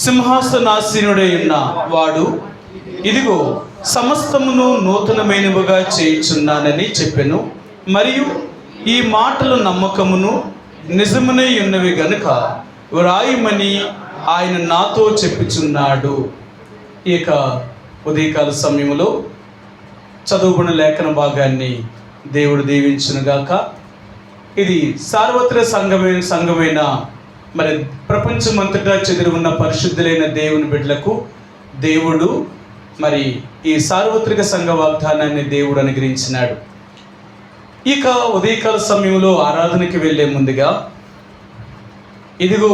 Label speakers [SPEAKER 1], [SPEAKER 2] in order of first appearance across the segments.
[SPEAKER 1] సింహాసనాసీనుడై ఉన్న వాడు ఇదిగో సమస్తమును నూతనమైనవిగా చేయుచున్నానని చెప్పెను. మరియు ఈ మాటలు నమ్మకమును నిజమునై ఉన్నవి గనుక వ్రాయమని ఆయన నాతో చెప్పుచున్నాడు. ఇక ఉదయకాల సమయంలో చదువుకున్న లేఖన భాగాన్ని దేవుడు దీవించునుగాక. ఇది సార్వత్రిక సంఘమైన మరి ప్రపంచమంతటా చెదిరి ఉన్న పరిశుద్ధులైన దేవుని బిడ్డలకు దేవుడు మరి ఈ సార్వత్రిక సంఘ వాగ్దానాన్ని దేవుడు అనుగ్రహించినాడు. ఇక ఉదయకాల సమయంలో ఆరాధనకి వెళ్ళే ముందుగా ఇదిగో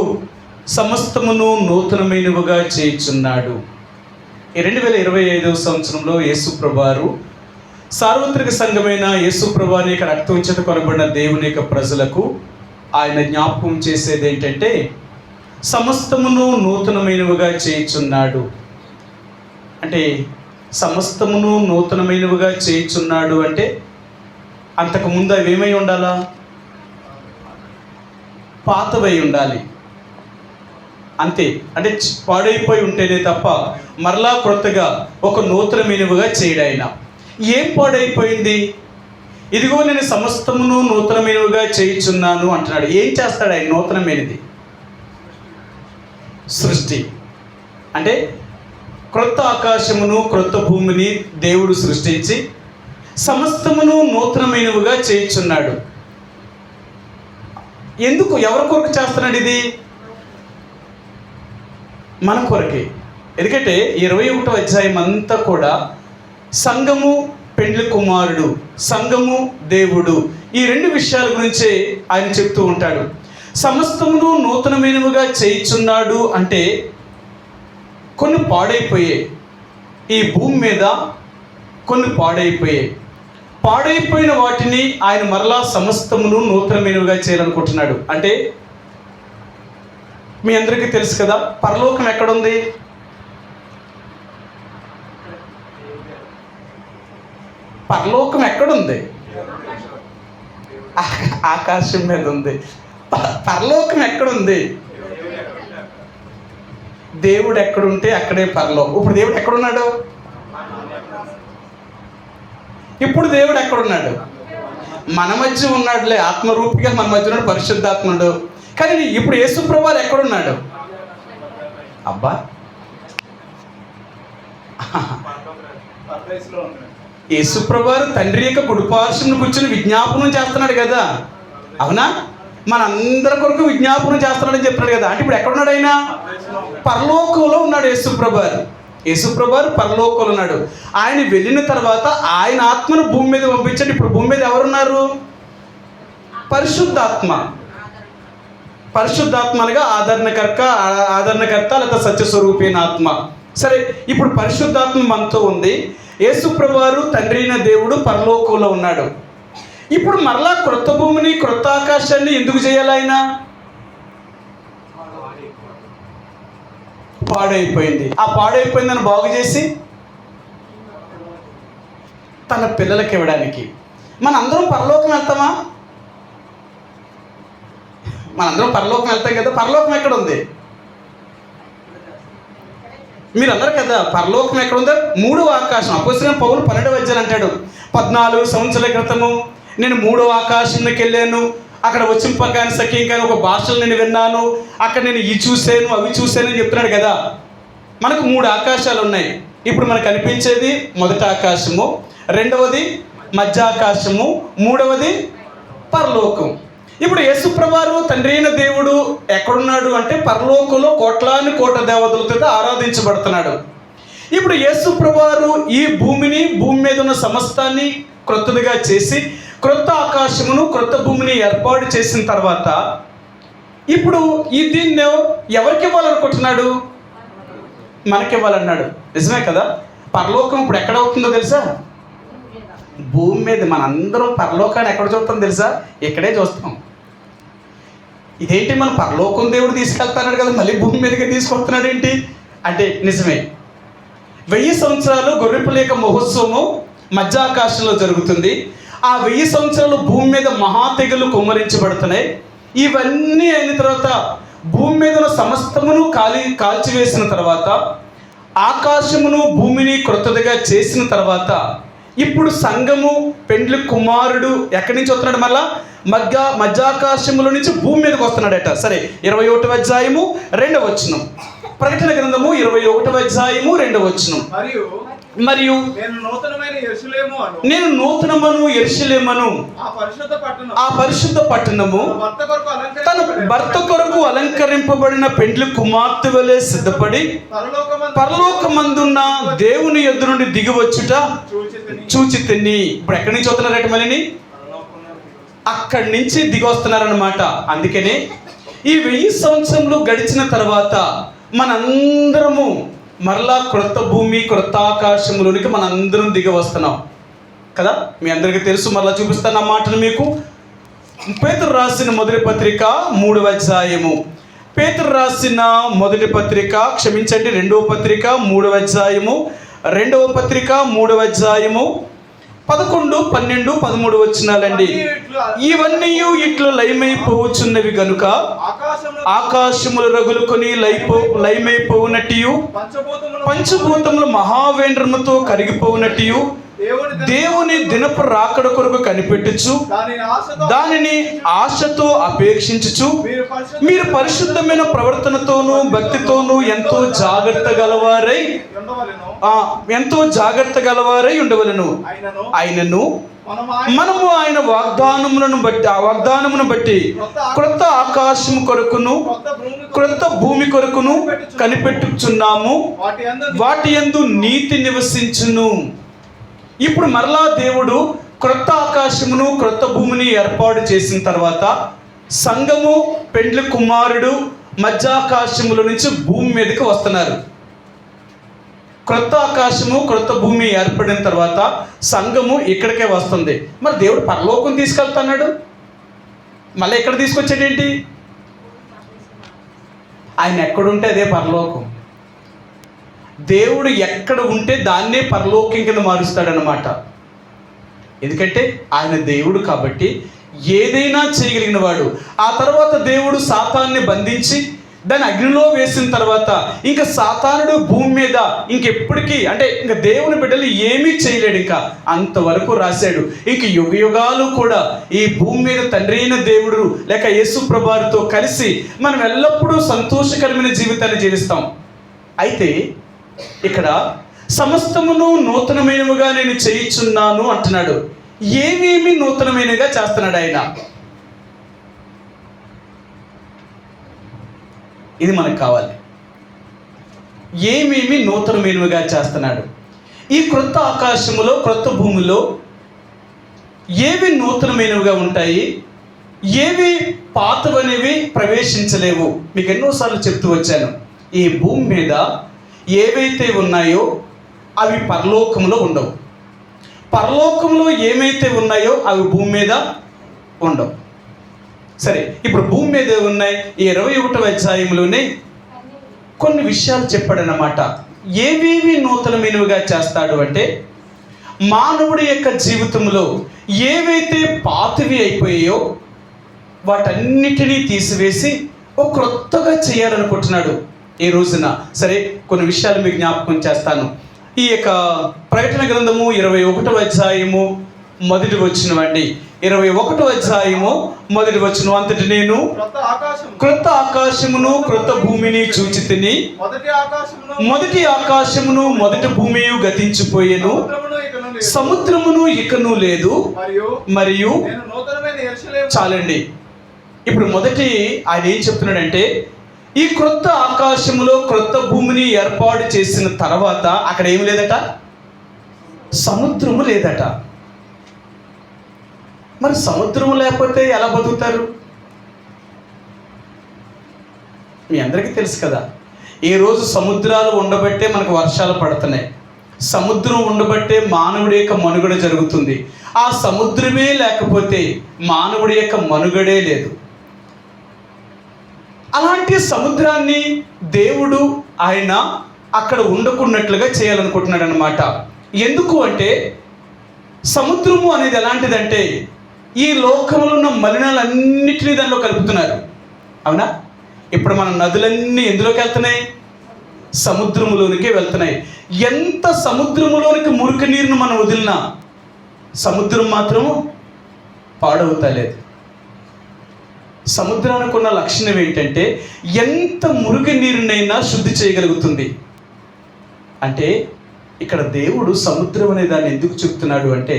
[SPEAKER 1] సమస్తమును నూతనమైనవిగా చేయుచున్నాడు. ఈ 2025 సంవత్సరంలో యేసుప్రభువారు సార్వత్రిక సంఘమైన యేసుప్రభువారి యొక్క రక్తోచిత కొనబడిన దేవుని యొక్క ప్రజలకు ఆయన జ్ఞాపకం చేసేది ఏంటంటే సమస్తమును నూతనమైనవిగా చేయుచున్నాడు. అంటే సమస్తమును నూతనమైనవిగా చేయుచున్నాడు అంటే అంతకుముందు అవి ఏమై ఉండాలా? పాతవై ఉండాలి. అంతే. అంటే పాడైపోయి ఉంటేనే తప్ప మరలా కొత్తగా ఒక నూతనమైనవిగా చేయడు ఆయన. ఏం పాడైపోయింది? ఇదిగో నేను సమస్తమును నూతనమైనవిగా చేయుచున్నాను అంటున్నాడు. ఏం చేస్తాడు ఆయన నూతనమైనది? సృష్టి. అంటే క్రొత్త ఆకాశమును క్రొత్త భూమిని దేవుడు సృష్టించి సమస్తమును నూతనమైనవిగా చేయుచున్నాడు. ఎందుకు? ఎవరి కొరకు చేస్తున్నాడు ఇది? మన కొరకే. ఎందుకంటే 21వ అధ్యాయం అంతా కూడా సంఘము పెండ్లి కుమారుడు, సంఘము దేవుడు, ఈ రెండు విషయాల గురించే ఆయన చెప్తూ ఉంటాడు. సమస్తమును నూతనమైనవిగా చేయుచున్నాడు అంటే కొన్ని పాడైపోయాయి. ఈ భూమి మీద కొన్ని పాడైపోయిన వాటిని ఆయన మరలా సమస్తమును నూతనమైనవిగా చేయాలనుకుంటున్నాడు. అంటే మీ అందరికీ తెలుసు కదా, పరలోకం ఎక్కడుంది? పరలోకం ఎక్కడుంది? ఆకాశం మీద ఉంది. పరలోకం ఎక్కడుంది? దేవుడు ఎక్కడుంటే అక్కడే పరలోకం. ఇప్పుడు దేవుడు ఎక్కడున్నాడు? ఇప్పుడు దేవుడు ఎక్కడున్నాడు? మన మధ్య ఉన్నాడులే, ఆత్మరూపిగా మన మధ్య ఉన్నాడు, పరిశుద్ధాత్ముడు. కానీ ఇప్పుడు యేసుప్రభువారు ఎక్కడున్నాడు? అబ్బా, యేసుప్రభువారు తండ్రి యొక్క కుడిపార్శ్వమున కూర్చొని విజ్ఞాపనం చేస్తున్నాడు కదా, అవునా? మనందరి కొరకు విజ్ఞాపనం చేస్తున్నాడని చెప్తున్నాడు కదా. అంటే ఇప్పుడు ఎక్కడున్నాడు ఆయన? పరలోకంలో ఉన్నాడు యేసుప్రభువారు పరలోకంలో ఉన్నాడు. ఆయన వెళ్ళిన తర్వాత ఆయన ఆత్మను భూమి మీద పంపించండి. ఇప్పుడు భూమి మీద ఎవరున్నారు? పరిశుద్ధాత్మలుగా ఆదరణకర్త లేదా సత్యస్వరూపైన ఆత్మ. సరే, ఇప్పుడు పరిశుద్ధాత్మ మనతో ఉంది. యేసుప్రభువారు తండ్రి అయిన దేవుడు పరలోకంలో ఉన్నాడు. ఇప్పుడు మరలా క్రొత్త భూమిని క్రొత్త ఆకాశాన్ని ఎందుకు చేయాలి? ఆయన పాడైపోయింది. ఆ పాడైపోయిందని బాగు చేసి తన పిల్లలకి ఇవ్వడానికి. మనందరం పరలోకం వెళ్తామా? మనందరం పరలోకం వెళ్తాం కదా. పరలోకం ఎక్కడ ఉంది? మీరు అన్నారు కదా, పరలోకం ఎక్కడ ఉందో? 3వ ఆకాశం. అపోస్తలుడైన పౌలు 12వ అధ్యాయం అంటాడు, 14 సంవత్సరాల క్రితము నేను 3వ ఆకాశంలోకి వెళ్ళాను, అక్కడ వచ్చింపగాని సఖ్యం కానీ ఒక భాషలు నేను విన్నాను, అక్కడ నేను ఇవి చూశాను అవి చూశాను అని చెప్తున్నాడు కదా. మనకు 3 ఆకాశాలు ఉన్నాయి. ఇప్పుడు మనకు కనిపించేది మొదటి ఆకాశము, రెండవది మధ్య ఆకాశము, మూడవది పరలోకం. ఇప్పుడు యేసుప్రభువారు తండ్రి అయిన దేవుడు ఎక్కడున్నాడు అంటే పరలోకంలో కోట్లాని కోట దేవతలతో ఆరాధించబడుతున్నాడు. ఇప్పుడు యేసుప్రభువారు ఈ భూమి మీద ఉన్న సమస్తాన్ని క్రొత్తదిగా చేసి క్రొత్త ఆకాశమును క్రొత్త భూమిని ఏర్పాటు చేసిన తర్వాత ఇప్పుడు దీన్ని ఎవరికి ఇవ్వాలనుకుంటున్నాడు? మనకి ఇవ్వాలన్నాడు. నిజమే కదా. పరలోకం ఇప్పుడు ఎక్కడ అవుతుందో తెలుసా? భూమి మీద. మనందరం పరలోకాన్ని ఎక్కడ చూస్తాం తెలుసా? ఇక్కడే చూస్తాం. ఇదేంటి, మన పరలోకం దేవుడు తీసుకెళ్తున్నాడు కదా, మళ్ళీ భూమి మీదకి తీసుకొస్తున్నాడు ఏంటి అంటే నిజమే. 1000 సంవత్సరాలు గొర్రెపిల్ల యొక్క మహోత్సవము మధ్య ఆకాశంలో జరుగుతుంది. ఆ 1000 సంవత్సరాలు భూమి మీద మహా తెగులు కుమ్మరించబడుతున్నాయి. ఇవన్నీ అయిన తర్వాత భూమి మీద ఉన్న సమస్తమును కాల్చివేసిన తర్వాత, ఆకాశమును భూమిని క్రొత్తదిగా చేసిన తర్వాత, ఇప్పుడు సంఘము పెండ్లి కుమారుడు ఎక్కడి నుంచి వస్తున్నాడు? మళ్ళా మధ్యాకాశముల నుంచి భూమి మీదకి వస్తున్నాడట. సరే, 21వ అధ్యాయము 2వ వచనం, ప్రకటన గ్రంథము 21వ అధ్యాయము 2వ వచనం. మరియు నేను నూతనమను యెరూషలేమును, ఆ పరిశుద్ధ పట్టణము తన భర్త కొరకు అలంకరింపబడిన పెండ్లి కుమార్తె వలె సిద్ధపడి పరలోకమందున్న దేవుని యొద్ద నుండి దిగి వచ్చుట చూచితిని. ఇప్పుడు ఎక్కడి నుంచి వస్తున్నారట? మళ్ళీ అక్కడి నుంచి దిగి వస్తున్నారన్నమాట. అందుకనే ఈ 1000 సంవత్సరములు గడిచిన తర్వాత మనందరము మరలా క్రొత్త భూమి క్రొత్త ఆకాశంలోనికి మనందరం దిగి వస్తున్నాం కదా. మీ అందరికీ తెలుసు. మరలా చూపిస్తాను ఆ మాటను మీకు. పేతురు రాసిన మొదటి పత్రిక 3వ అధ్యాయము, పేతురు రాసిన మొదటి పత్రిక, క్షమించండి 2వ పత్రిక 3వ అధ్యాయము, 2వ పత్రిక 3వ అధ్యాయము 11, 12, 13 వచనాలండి. ఇవన్నీ ఇట్లు లయమైపోవచ్చున్నవి గనుక ఆకాశములు రగులుకొని లయమైపోవునట్టు, పంచభూతములు మహావేంద్రముతో కరిగిపోవునట్టు దేవుని దినపు రాకడ కొరకు కనిపెట్టుచు దానిని ఆశతో అపేక్షించుచు మీరు పరిశుద్ధమైన ప్రవర్తనతోనూ భక్తితోనూ ఎంతో జాగ్రత్త గలవారై ఉండవలెను. ఆయనను మనము ఆయన వాగ్దానమును బట్టి క్రొత్త ఆకాశం కొరకును క్రొత్త భూమి కొరకును కనిపెట్టుచున్నాము, వాటి యందు నీతి నివసించును. ఇప్పుడు మరలా దేవుడు క్రొత్త ఆకాశమును క్రొత్త భూమిని ఏర్పాటు చేసిన తర్వాత సంఘము పెండ్లి కుమారుడు మధ్యాకాశముల నుంచి భూమి మీదకి వస్తున్నారు. క్రొత్త ఆకాశము క్రొత్త భూమి ఏర్పడిన తర్వాత సంఘము ఇక్కడికే వస్తుంది. మరి దేవుడు పరలోకం తీసుకెళ్తున్నాడు, మళ్ళీ ఎక్కడ తీసుకొచ్చాడేంటి? ఆయన ఎక్కడుంటే అదే పరలోకం. దేవుడు ఎక్కడ ఉంటే దాన్నే పరలోకం కింద మారుస్తాడనమాట. ఎందుకంటే ఆయన దేవుడు కాబట్టి ఏదైనా చేయగలిగిన వాడు. ఆ తర్వాత దేవుడు సాతాన్ని బంధించి దాన్ని అగ్నిలో వేసిన తర్వాత ఇంకా సాతానుడు భూమి మీద ఇంకెప్పటికీ అంటే ఇంకా దేవుని బిడ్డలు ఏమీ చేయలేడు. ఇంకా అంతవరకు రాశాడు. ఇంక యుగ యుగాలు కూడా ఈ భూమి మీద తండ్రి అయిన దేవుడు లేక యేసు ప్రభువుతో కలిసి మనం ఎల్లప్పుడూ సంతోషకరమైన జీవితాన్ని జీవిస్తాం. అయితే ఇక్కడ సమస్తమును నూతనమైనవిగా నేను చేయుచున్నాను అంటున్నాడు. ఏమేమి నూతనమైనగా చేస్తున్నాడు ఆయన? ఇది మనకు కావాలి. ఏమేమి నూతనమైనవిగా చేస్తున్నాడు? ఈ క్రొత్త ఆకాశములో క్రొత్త భూమిలో ఏవి నూతనమైనవిగా ఉంటాయి, ఏవి పాతవనేవి ప్రవేశించలేవు. మీకు ఎన్నోసార్లు చెప్తూ వచ్చాను. ఈ భూమి మీద ఏవైతే ఉన్నాయో అవి పరలోకంలో ఉండవు, పరలోకంలో ఏమైతే ఉన్నాయో అవి భూమి మీద ఉండవు. సరే, ఇప్పుడు భూమి మీద ఉన్నాయి. ఈ 21వ అధ్యాయంలోనే కొన్ని విషయాలు చెప్పాడన్నమాట. ఏవేవి నూతనమైనవిగా చేస్తాడు అంటే, మానవుడి యొక్క జీవితంలో ఏవైతే పాతవి అయిపోయాయో వాటన్నిటినీ తీసివేసి ఒక క్రొత్తగా చేయాలనుకుంటున్నాడు ఈ రోజున. సరే, కొన్ని విషయాలు మీకు జ్ఞాపకం చేస్తాను. ఈ యొక్క ప్రకటన గ్రంథము 21వ అధ్యాయము 1వ వచనం అండి. 21వ అధ్యాయము 1వ వచనం. అంతటి నేను క్రొత్త ఆకాశమును క్రొత్త భూమిని చూచితిని, మొదటి ఆకాశమును మొదటి భూమి గతించిపోయెను, సముద్రమును ఇకను లేదు. మరియు చాలండి. ఇప్పుడు మొదటి ఆయన ఏం చెప్తున్నాడంటే, ఈ క్రొత్త ఆకాశములో క్రొత్త భూమిని ఏర్పాటు చేసిన తర్వాత అక్కడ ఏమి లేదట? సముద్రము లేదట. మరి సముద్రము లేకపోతే ఎలా బతుకుతారు? మీ అందరికీ తెలుసు కదా, ఈ రోజు సముద్రాలు ఉండబట్టే మనకు వర్షాలు పడుతున్నాయి. సముద్రం ఉండబట్టే మానవుడి యొక్క మనుగడ జరుగుతుంది. ఆ సముద్రమే లేకపోతే మానవుడి యొక్క మనుగడే లేదు. అలాంటి సముద్రాన్ని దేవుడు ఆయన అక్కడ ఉండకున్నట్లుగా చేయాలనుకుంటున్నాడు అన్నమాట. ఎందుకు అంటే, సముద్రము అనేది ఎలాంటిదంటే ఈ లోకంలో ఉన్న మలినాలన్నిటినీ దానిలో కలుపుతున్నారు. అవునా? ఇప్పుడు మన నదులన్నీ ఎందులోకి వెళ్తున్నాయి? సముద్రములోనికి వెళ్తున్నాయి. ఎంత సముద్రములోనికి మురికి నీరును మనం వదిలినా సముద్రం మాత్రము పాడవుతలేదు. సముద్రానికి ఉన్న లక్షణం ఏంటంటే ఎంత మురికి నీరునైనా శుద్ధి చేయగలుగుతుంది. అంటే ఇక్కడ దేవుడు సముద్రం అనే దాన్ని ఎందుకు చెప్తున్నాడు అంటే,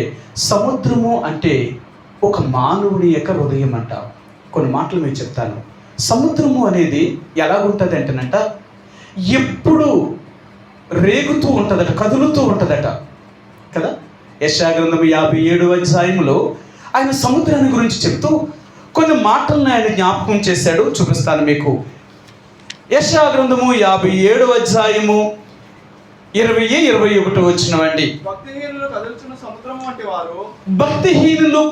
[SPEAKER 1] సముద్రము అంటే ఒక మానవుడి యొక్క హృదయం అంట. కొన్ని మాటలు మీకు చెప్తాను. సముద్రము అనేది ఎలాగుంటుంది అంటేనంట, ఎప్పుడు రేగుతూ ఉంటుందట, కదులుతూ ఉంటుందట కదా. యెషయా గ్రంథం 57వ అధ్యాయంలో ఆయన సముద్రాన్ని గురించి చెప్తూ కొన్ని మాటలను ఆయన జ్ఞాపకం చేశాడు. చూపిస్తాను మీకు. యెషయా గ్రంథము 57వ అధ్యాయము 20-21 వచ్చినవండి. భక్తిహీనులు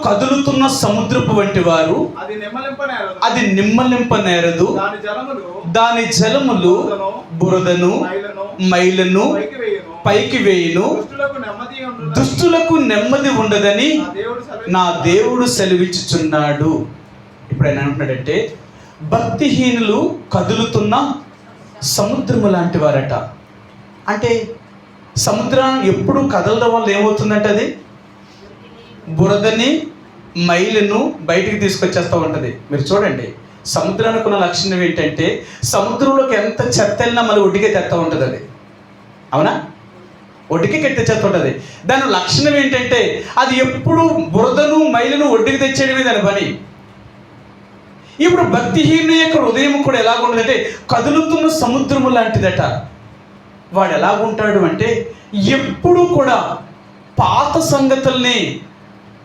[SPEAKER 1] కదులుతున్న సముద్రపు వంటి వారు, అది నిమ్మలింపనేరదు, దాని జలములు బురదను మైలను పైకి వేయును, దుష్టులకు నెమ్మది ఉండదని నా దేవుడు సెలవిచ్చుచున్నాడు. ఇప్పుడు ఆయన అంటున్నాడంటే, భక్తిహీనులు కదులుతున్న సముద్రము లాంటి వారట. అంటే సముద్రం ఎప్పుడు కదలడం వల్ల ఏమవుతుందంటే అది బురదని మైలను బయటికి తీసుకొచ్చేస్తూ ఉంటుంది. మీరు చూడండి, సముద్రానికి ఉన్న లక్షణం ఏంటంటే సముద్రంలోకి ఎంత చెత్త వెళ్ళినా మళ్ళీ ఒడ్డుకే తెస్తూ ఉంటుంది. అది అవునా? ఒడ్డుకి తెచ్చేస్తూ ఉంటుంది. దాని లక్షణం ఏంటంటే అది ఎప్పుడు బురదను మైలను ఒడ్డుకి తెచ్చేయడమే దాని పని. ఇప్పుడు భక్తిహీన యొక్క హృదయం కూడా ఎలాగుంటుందంటే కదులుతున్న సముద్రము లాంటిదట. వాడు ఎలాగుంటాడు అంటే ఎప్పుడు కూడా పాత సంగతుల్ని,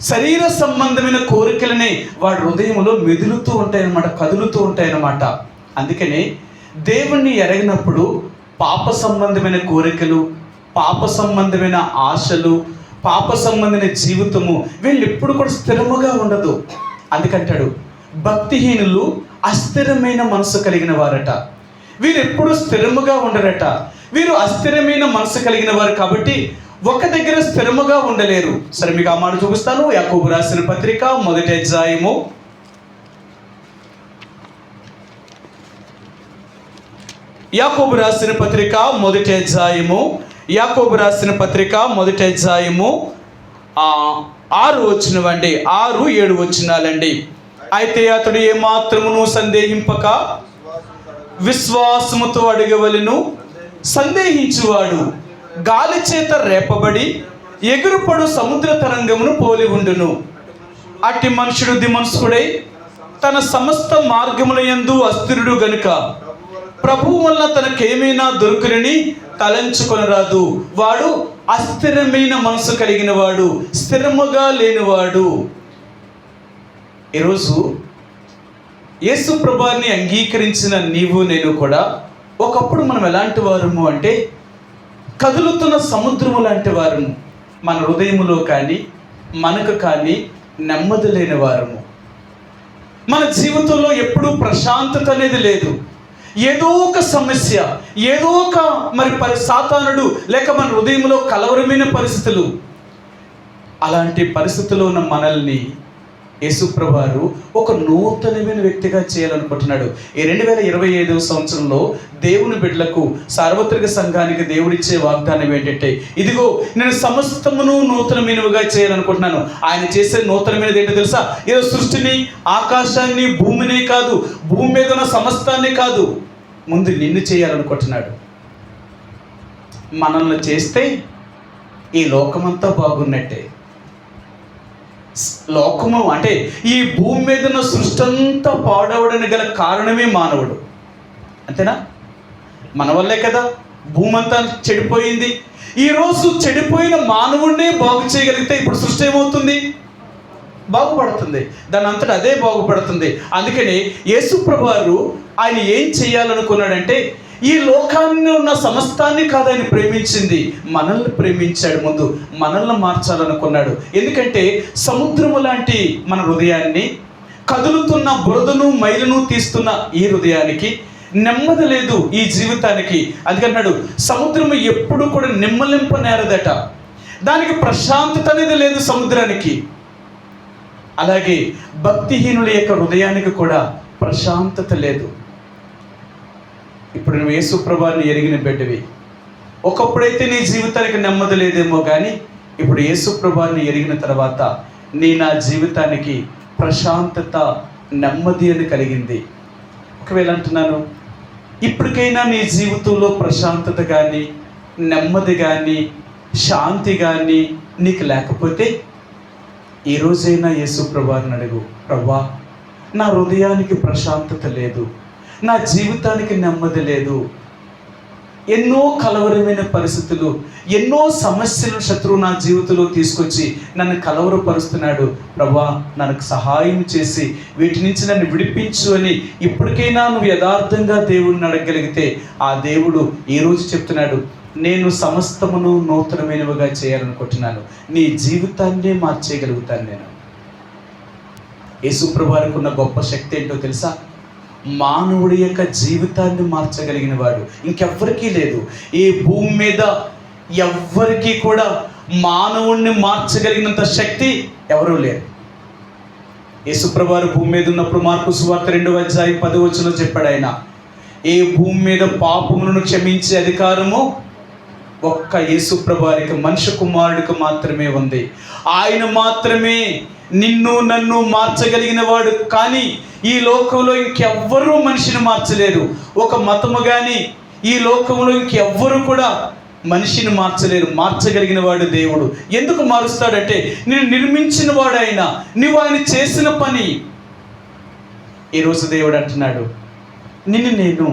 [SPEAKER 1] శరీర సంబంధమైన కోరికలని వాడి హృదయంలో మెదులుతూ ఉంటాయన్నమాట, కదులుతూ ఉంటాయన్నమాట. అందుకని దేవుణ్ణి ఎరగినప్పుడు పాప సంబంధమైన కోరికలు, పాప సంబంధమైన ఆశలు, పాప సంబంధమైన జీవితము వీళ్ళు ఎప్పుడు కూడా స్థిరముగా ఉండదు. అందుకంటాడు భక్తిహీనులు అస్థిరమైన మనసు కలిగిన వారట. వీరు ఎప్పుడు స్థిరముగా ఉండరట. వీరు అస్థిరమైన మనసు కలిగిన వారు కాబట్టి ఒక దగ్గర స్థిరముగా ఉండలేరు. సరే, మీకు ఆ మాట చూపిస్తాను. యాకోబు రాసిన పత్రిక 1వ అధ్యాయము 6 వచ్చినవండి, 6-7 వచ్చినాలండి. అయితే అతడు ఏమాత్రమును సందేహింపక విశ్వాసముతో అడగవలెను. సందేహించువాడు గాలి చేత రేపబడి ఎగురుపడు సముద్ర తరంగమును పోలి ఉండును. అట్టి మనుషుడు దిమనస్కుడై తన సమస్త మార్గముల యందు అస్థిరుడు గనుక ప్రభువు వల్ల తనకేమైనా దొరుకునని తలంచుకొనరాదు. వాడు అస్థిరమైన మనసు కలిగిన వాడు, స్థిరముగా లేనివాడు. ఈరోజు యేసు ప్రభువుని అంగీకరించిన నీవు నేను కూడా ఒకప్పుడు మనం ఎలాంటి వారము అంటే కదులుతున్న సముద్రము లాంటి వారము. మన హృదయములో కానీ మనకు కానీ నెమ్మది లేని వారము. మన జీవితంలో ఎప్పుడూ ప్రశాంతత అనేది లేదు. ఏదో ఒక సమస్య, ఏదో ఒక సాతానుడు లేక మన హృదయంలో కలవరమైన పరిస్థితులు. అలాంటి పరిస్థితుల్లో ఉన్న మనల్ని యేసుప్రభువారు ఒక నూతనమైన వ్యక్తిగా చేయాలనుకుంటున్నాడు. ఈ 2025వ సంవత్సరంలో దేవుని బిడ్డలకు, సార్వత్రిక సంఘానికి దేవుడిచ్చే వాగ్దానం ఏంటంటే, ఇదిగో నేను సమస్తమును నూతనమైనవిగా చేయాలనుకుంటున్నాను. ఆయన చేసే నూతనమైనది ఏంటో తెలుసా? ఏదో సృష్టిని, ఆకాశాన్ని, భూమిని కాదు, భూమి మీద ఉన్న సమస్తాన్ని కాదు, ముందు నిన్ను చేయాలనుకుంటున్నాడు. మనల్ని చేస్తే ఈ లోకమంతా బాగున్నట్టే. లోకము అంటే ఈ భూమి మీద ఉన్న సృష్టి అంతా పాడవడానికి గల కారణమే మానవుడు. అంతేనా? మన వల్లే కదా భూమి అంతా చెడిపోయింది. ఈరోజు చెడిపోయిన మానవుడినే బాగు చేయగలిగితే ఇప్పుడు సృష్టి ఏమవుతుంది? బాగుపడుతుంది. దాని అంతటా అదే బాగుపడుతుంది. అందుకని యేసుప్రభువారు ఆయన ఏం చేయాలనుకున్నాడంటే ఈ లోకాన్ని ఉన్న సమస్తాన్ని కాదు ఆయన ప్రేమించింది, మనల్ని ప్రేమించాడు. ముందు మనల్ని మార్చాలనుకున్నాడు. ఎందుకంటే సముద్రము లాంటి మన హృదయాన్ని, కదులుతున్న బురదను మైలును తీస్తున్న ఈ హృదయానికి నెమ్మది లేదు, ఈ జీవితానికి. అందుకన్నాడు సముద్రము ఎప్పుడు కూడా నిమ్మలింపనేరదట. దానికి ప్రశాంతత అనేది లేదు సముద్రానికి. అలాగే భక్తిహీనుల యొక్క హృదయానికి కూడా ప్రశాంతత లేదు. ఇప్పుడు నువ్వు యేసు ప్రభువుని ఎరిగిన బిడ్డవి. ఒకప్పుడైతే నీ జీవితానికి నెమ్మది లేదేమో కానీ ఇప్పుడు యేసు ప్రభువుని ఎరిగిన తర్వాత నా జీవితానికి ప్రశాంతత, నెమ్మది అని కలిగింది. ఒకవేళ అంటున్నాను, ఇప్పటికైనా నీ జీవితంలో ప్రశాంతత కానీ, నెమ్మది కానీ, శాంతి కానీ నీకు లేకపోతే ఈ రోజైనా యేసు ప్రభువుని అడుగు. ప్రభువా, నా హృదయానికి ప్రశాంతత లేదు, నా జీవితానికి నెమ్మది లేదు, ఎన్నో కలవరమైన పరిస్థితులు, ఎన్నో సమస్యలు శత్రువు నా జీవితంలో తీసుకొచ్చి నన్ను కలవరపరుస్తున్నాడు. ప్రభువా, నాకు సహాయం చేసి వీటి నుంచి నన్ను విడిపించు అని ఇప్పటికైనా నువ్వు యథార్థంగా దేవుడిని అడగగలిగితే ఆ దేవుడు ఈరోజు చెప్తున్నాడు, నేను సమస్తమును నూతనమైనవిగా చేయాలనుకుంటున్నాను, నీ జీవితాన్నే మార్చేయగలుగుతాను నేను. యేసు ప్రభువుకి ఉన్న గొప్ప శక్తి ఏంటో తెలుసా? మానవుడి యొక్క జీవితాన్ని మార్చగలిగిన వాడు ఇంకెవ్వరికీ లేదు. ఈ భూమి మీద ఎవ్వరికీ కూడా మానవుణ్ణి మార్చగలిగినంత శక్తి ఎవరూ లేరు. యేసు ప్రభువు భూమి మీద ఉన్నప్పుడు మార్కు సువార్త 2:10 చెప్పాడు ఆయన, ఏ భూమి మీద పాపములను క్షమించే అధికారము ఒక్క యేసు ప్రభువుకి, మనుష్య కుమారుడికి మాత్రమే ఉంది. ఆయన మాత్రమే నిన్ను నన్ను మార్చగలిగిన వాడు. కానీ ఈ లోకంలో ఇంకెవ్వరూ మనిషిని మార్చలేరు. ఒక మతము కానీ ఈ లోకంలో ఇంకెవ్వరూ కూడా మనిషిని మార్చలేరు. మార్చగలిగిన వాడు దేవుడు. ఎందుకు మారుస్తాడంటే నేను నిర్మించిన వాడు ఆయన, నువ్వు ఆయన చేసిన పని. ఈరోజు దేవుడు అంటున్నాడు, నిన్ను నేను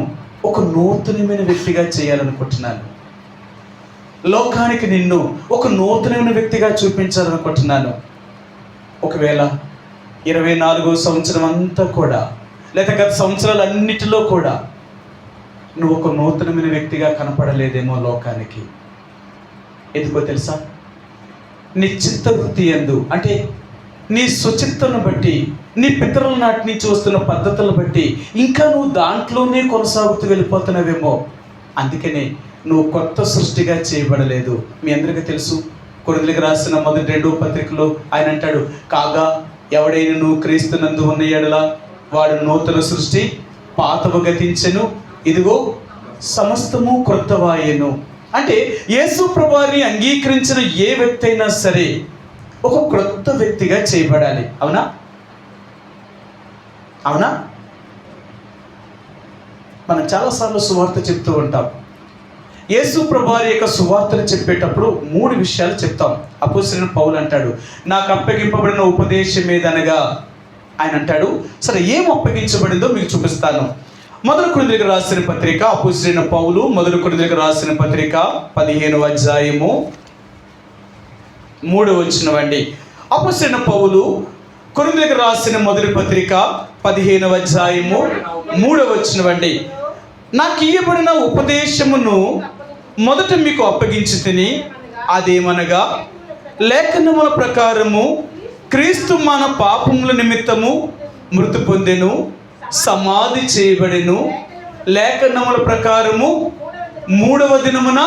[SPEAKER 1] ఒక నూతనమైన వ్యక్తిగా చేయాలనుకుంటున్నాను. లోకానికి నిన్ను ఒక నూతనమైన వ్యక్తిగా చూపించాలనుకుంటున్నాను. ఒకవేళ 24వ సంవత్సరం అంతా కూడా, లేదా గత సంవత్సరాలన్నిటిలో కూడా నువ్వు ఒక నూతనమైన వ్యక్తిగా కనపడలేదేమో లోకానికి. ఎందుకో తెలుసా? నీ చిత్తవృత్తి యందు, అంటే నీ స్వచిత్తను బట్టి, నీ పితరుల నాటి నుంచి వస్తున్న పద్ధతులను బట్టి ఇంకా నువ్వు దాంట్లోనే కొనసాగుతూ వెళ్ళిపోతున్నావేమో. అందుకనే నువ్వు కొత్త సృష్టిగా చేయబడలేదు. మీ అందరికీ తెలుసు, కొరింథీయులకు రాసిన మొదటి 2వ పత్రికలో ఆయన అంటాడు, కాగా ఎవడైనా నువ్వు క్రీస్తునందు ఉన్న యెడల వాడు నూతన సృష్టి, పాతవ గతించెను, ఇదిగో సమస్తము క్రొత్తవాయెను. అంటే యేసు ప్రభువుని అంగీకరించిన ఏ వ్యక్తి అయినా సరే ఒక క్రొత్త వ్యక్తిగా చేయబడాలి. అవునా? అవునా? మనం చాలాసార్లు సువార్త చెప్తూ ఉంటాం. యేసు ప్రభువు యొక్క సువార్తను చెప్పేటప్పుడు 3 విషయాలు చెప్తాం. అపోస్తలుడైన పౌలు అంటాడు, నాకు అప్పగింపబడిన ఉపదేశం ఏదనగా, ఆయన అంటాడు. సరే, ఏం అప్పగించబడిందో మీకు చూపిస్తాను. మొదటి కొరింథీయులకు రాసిన పత్రిక, అపోస్తలుడైన పౌలు మొదటి కొరింథీయులకు రాసిన పత్రిక 15వ అధ్యాయము 3వ వచనం. అపోస్తలుడైన పౌలు కొరింథీయులకు రాసిన మొదటి పత్రిక 15వ అధ్యాయము 3వ వచనం. నాకు ఇయ్యబడిన ఉపదేశమును మొదట మీకు అప్పగించి తిని, అదేమనగా లేఖనముల ప్రకారము క్రీస్తు మన పాపముల నిమిత్తము మృతి పొందెను, సమాధి చేయబడెను, లేఖనముల ప్రకారము 3వ దినమున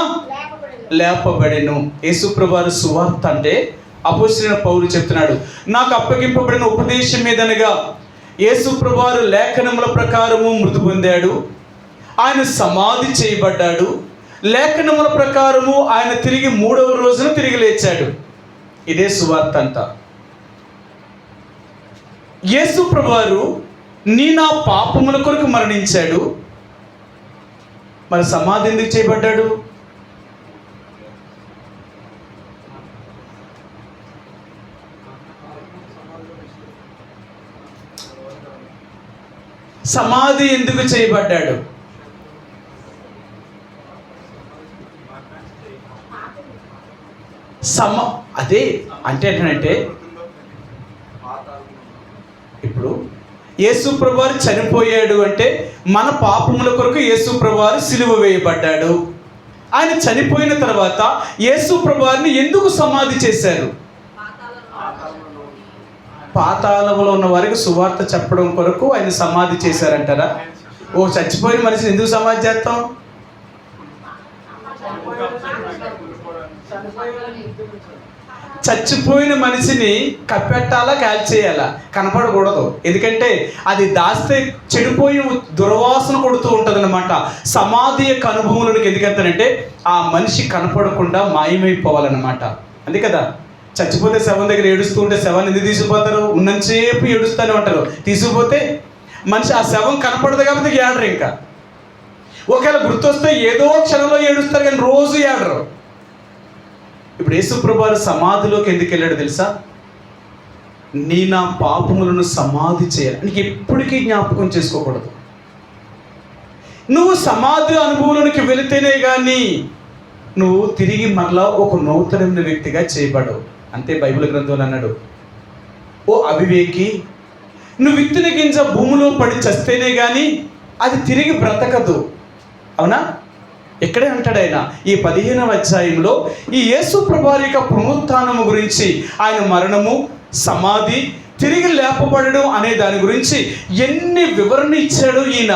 [SPEAKER 1] లేపబడెను. యేసు ప్రభువు సువార్త అంటే అపోస్తలుడైన పౌలు చెప్తున్నాడు, నాకు అప్పగింపబడిన ఉపదేశం ఏదనగా యేసు ప్రభువు లేఖనముల ప్రకారము మృతి పొందాడు, ఆయన సమాధి చేయబడ్డాడు, లేఖనముల ప్రకారము ఆయన తిరిగి 3వ రోజున తిరిగి లేచాడు. ఇదే సువార్త అంతా. యేసు ప్రభువారు నా పాపముల కొరకు మరణించాడు, మరి సమాధి ఎందుకు చేయబడ్డాడు? సమాధి ఎందుకు చేయబడ్డాడు? అదే అంటే ఏంటంటే, ఇప్పుడు యేసు ప్రభువారు చనిపోయాడు అంటే మన పాపముల కొరకు యేసు ప్రభువారు సిలువ వేయబడ్డాడు. ఆయన చనిపోయిన తర్వాత యేసు ప్రభువారిని ఎందుకు సమాధి చేశారు? పాతాళంలో ఉన్న వారికి సువార్త చెప్పడం కొరకు ఆయన సమాధి చేశారంటారా? ఓ చచ్చిపోయిన మనిషిని ఎందుకు సమాధి చేస్తాం? చచ్చిపోయిన మనిషిని కప్పెట్టాలా, కాల్చేయాలా? కనపడకూడదు. ఎందుకంటే అది దాస్తే చెడిపోయి దుర్వాసన కొడుతూ ఉంటుంది అనమాట. సమాధి యొక్క అనుభవంలోనికి ఎందుకంటారంటే ఆ మనిషి కనపడకుండా మాయమైపోవాలన్నమాట. అంతే కదా, చచ్చిపోతే శవం దగ్గర ఏడుస్తూ ఉంటే శవాన్ని ఎందుకు తీసుకుపోతారు? ఉన్నంతసేపు ఏడుస్తూనే ఉంటారు. తీసుకుపోతే మనిషి ఆ శవం కనపడదు కాబట్టి ఏడరు. ఇంకా ఒకవేళ గుర్తొస్తే ఏదో క్షణంలో ఏడుస్తారు కానీ రోజు ఏడరు. ఇప్పుడు యేసుప్రభువు సమాధిలోకి ఎందుకు వెళ్ళాడు తెలుసా? నీ నా పాపములను సమాధి చేయాలి. నీకు ఎప్పటికీ జ్ఞాపకం చేసుకోకూడదు. నువ్వు సమాధి అనుభవంలోనికి వెళితేనే కానీ నువ్వు తిరిగి మరలా ఒక నూతనమైన వ్యక్తిగా చేయబడవు. అంతే బైబిల్ గ్రంథంలో అన్నాడు, ఓ అవివేకి, నువ్వు విత్తిన గింజ భూమిలో పడి చస్తేనే కానీ అది తిరిగి బ్రతకదు. అవునా? ఎక్కడే అంటాడు ఆయన ఈ 15వ అధ్యాయంలో ఈ యేసు ప్రభువు యొక్క పునరుత్థానము గురించి, ఆయన మరణము, సమాధి, తిరిగి లేపబడడం అనే దాని గురించి ఎన్ని వివరణ ఇచ్చాడు ఈయన.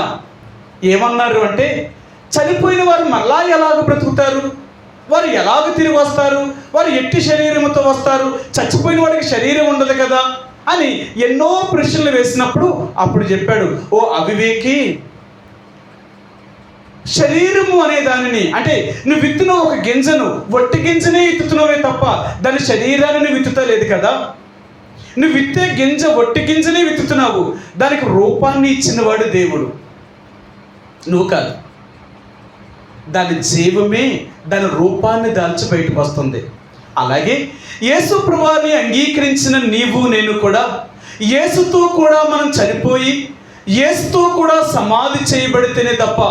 [SPEAKER 1] ఏమన్నారు అంటే, చనిపోయిన వారు మరలా ఎలాగ బ్రతుకుతారు, వారు ఎలాగ తిరిగి వస్తారు, వారు ఎట్టి శరీరంతో వస్తారు, చచ్చిపోయిన వాడికి శరీరం ఉండదు కదా అని ఎన్నో ప్రశ్నలు వేసినప్పుడు అప్పుడు చెప్పాడు, ఓ అవివేకి, శరీరము అనే దానిని, అంటే నువ్వు విత్తున్నావు ఒక గింజను, వట్టి గింజనే విత్తుతున్నావే తప్ప దాని శరీరాన్ని నువ్వు విత్తుతలేదు కదా. నువ్వు విత్తే గింజ వట్టి గింజనే విత్తుతున్నావు, దానికి రూపాన్ని ఇచ్చినవాడు దేవుడు, నువ్వు కాదు. దాని జీవమే దాని రూపాన్ని దాల్చి బయటకు వస్తుంది. అలాగే యేసు ప్రభువుని అంగీకరించిన నీవు నేను కూడా యేసుతో కూడా మనం చనిపోయి యేసుతో కూడా సమాధి చేయబడితేనే తప్ప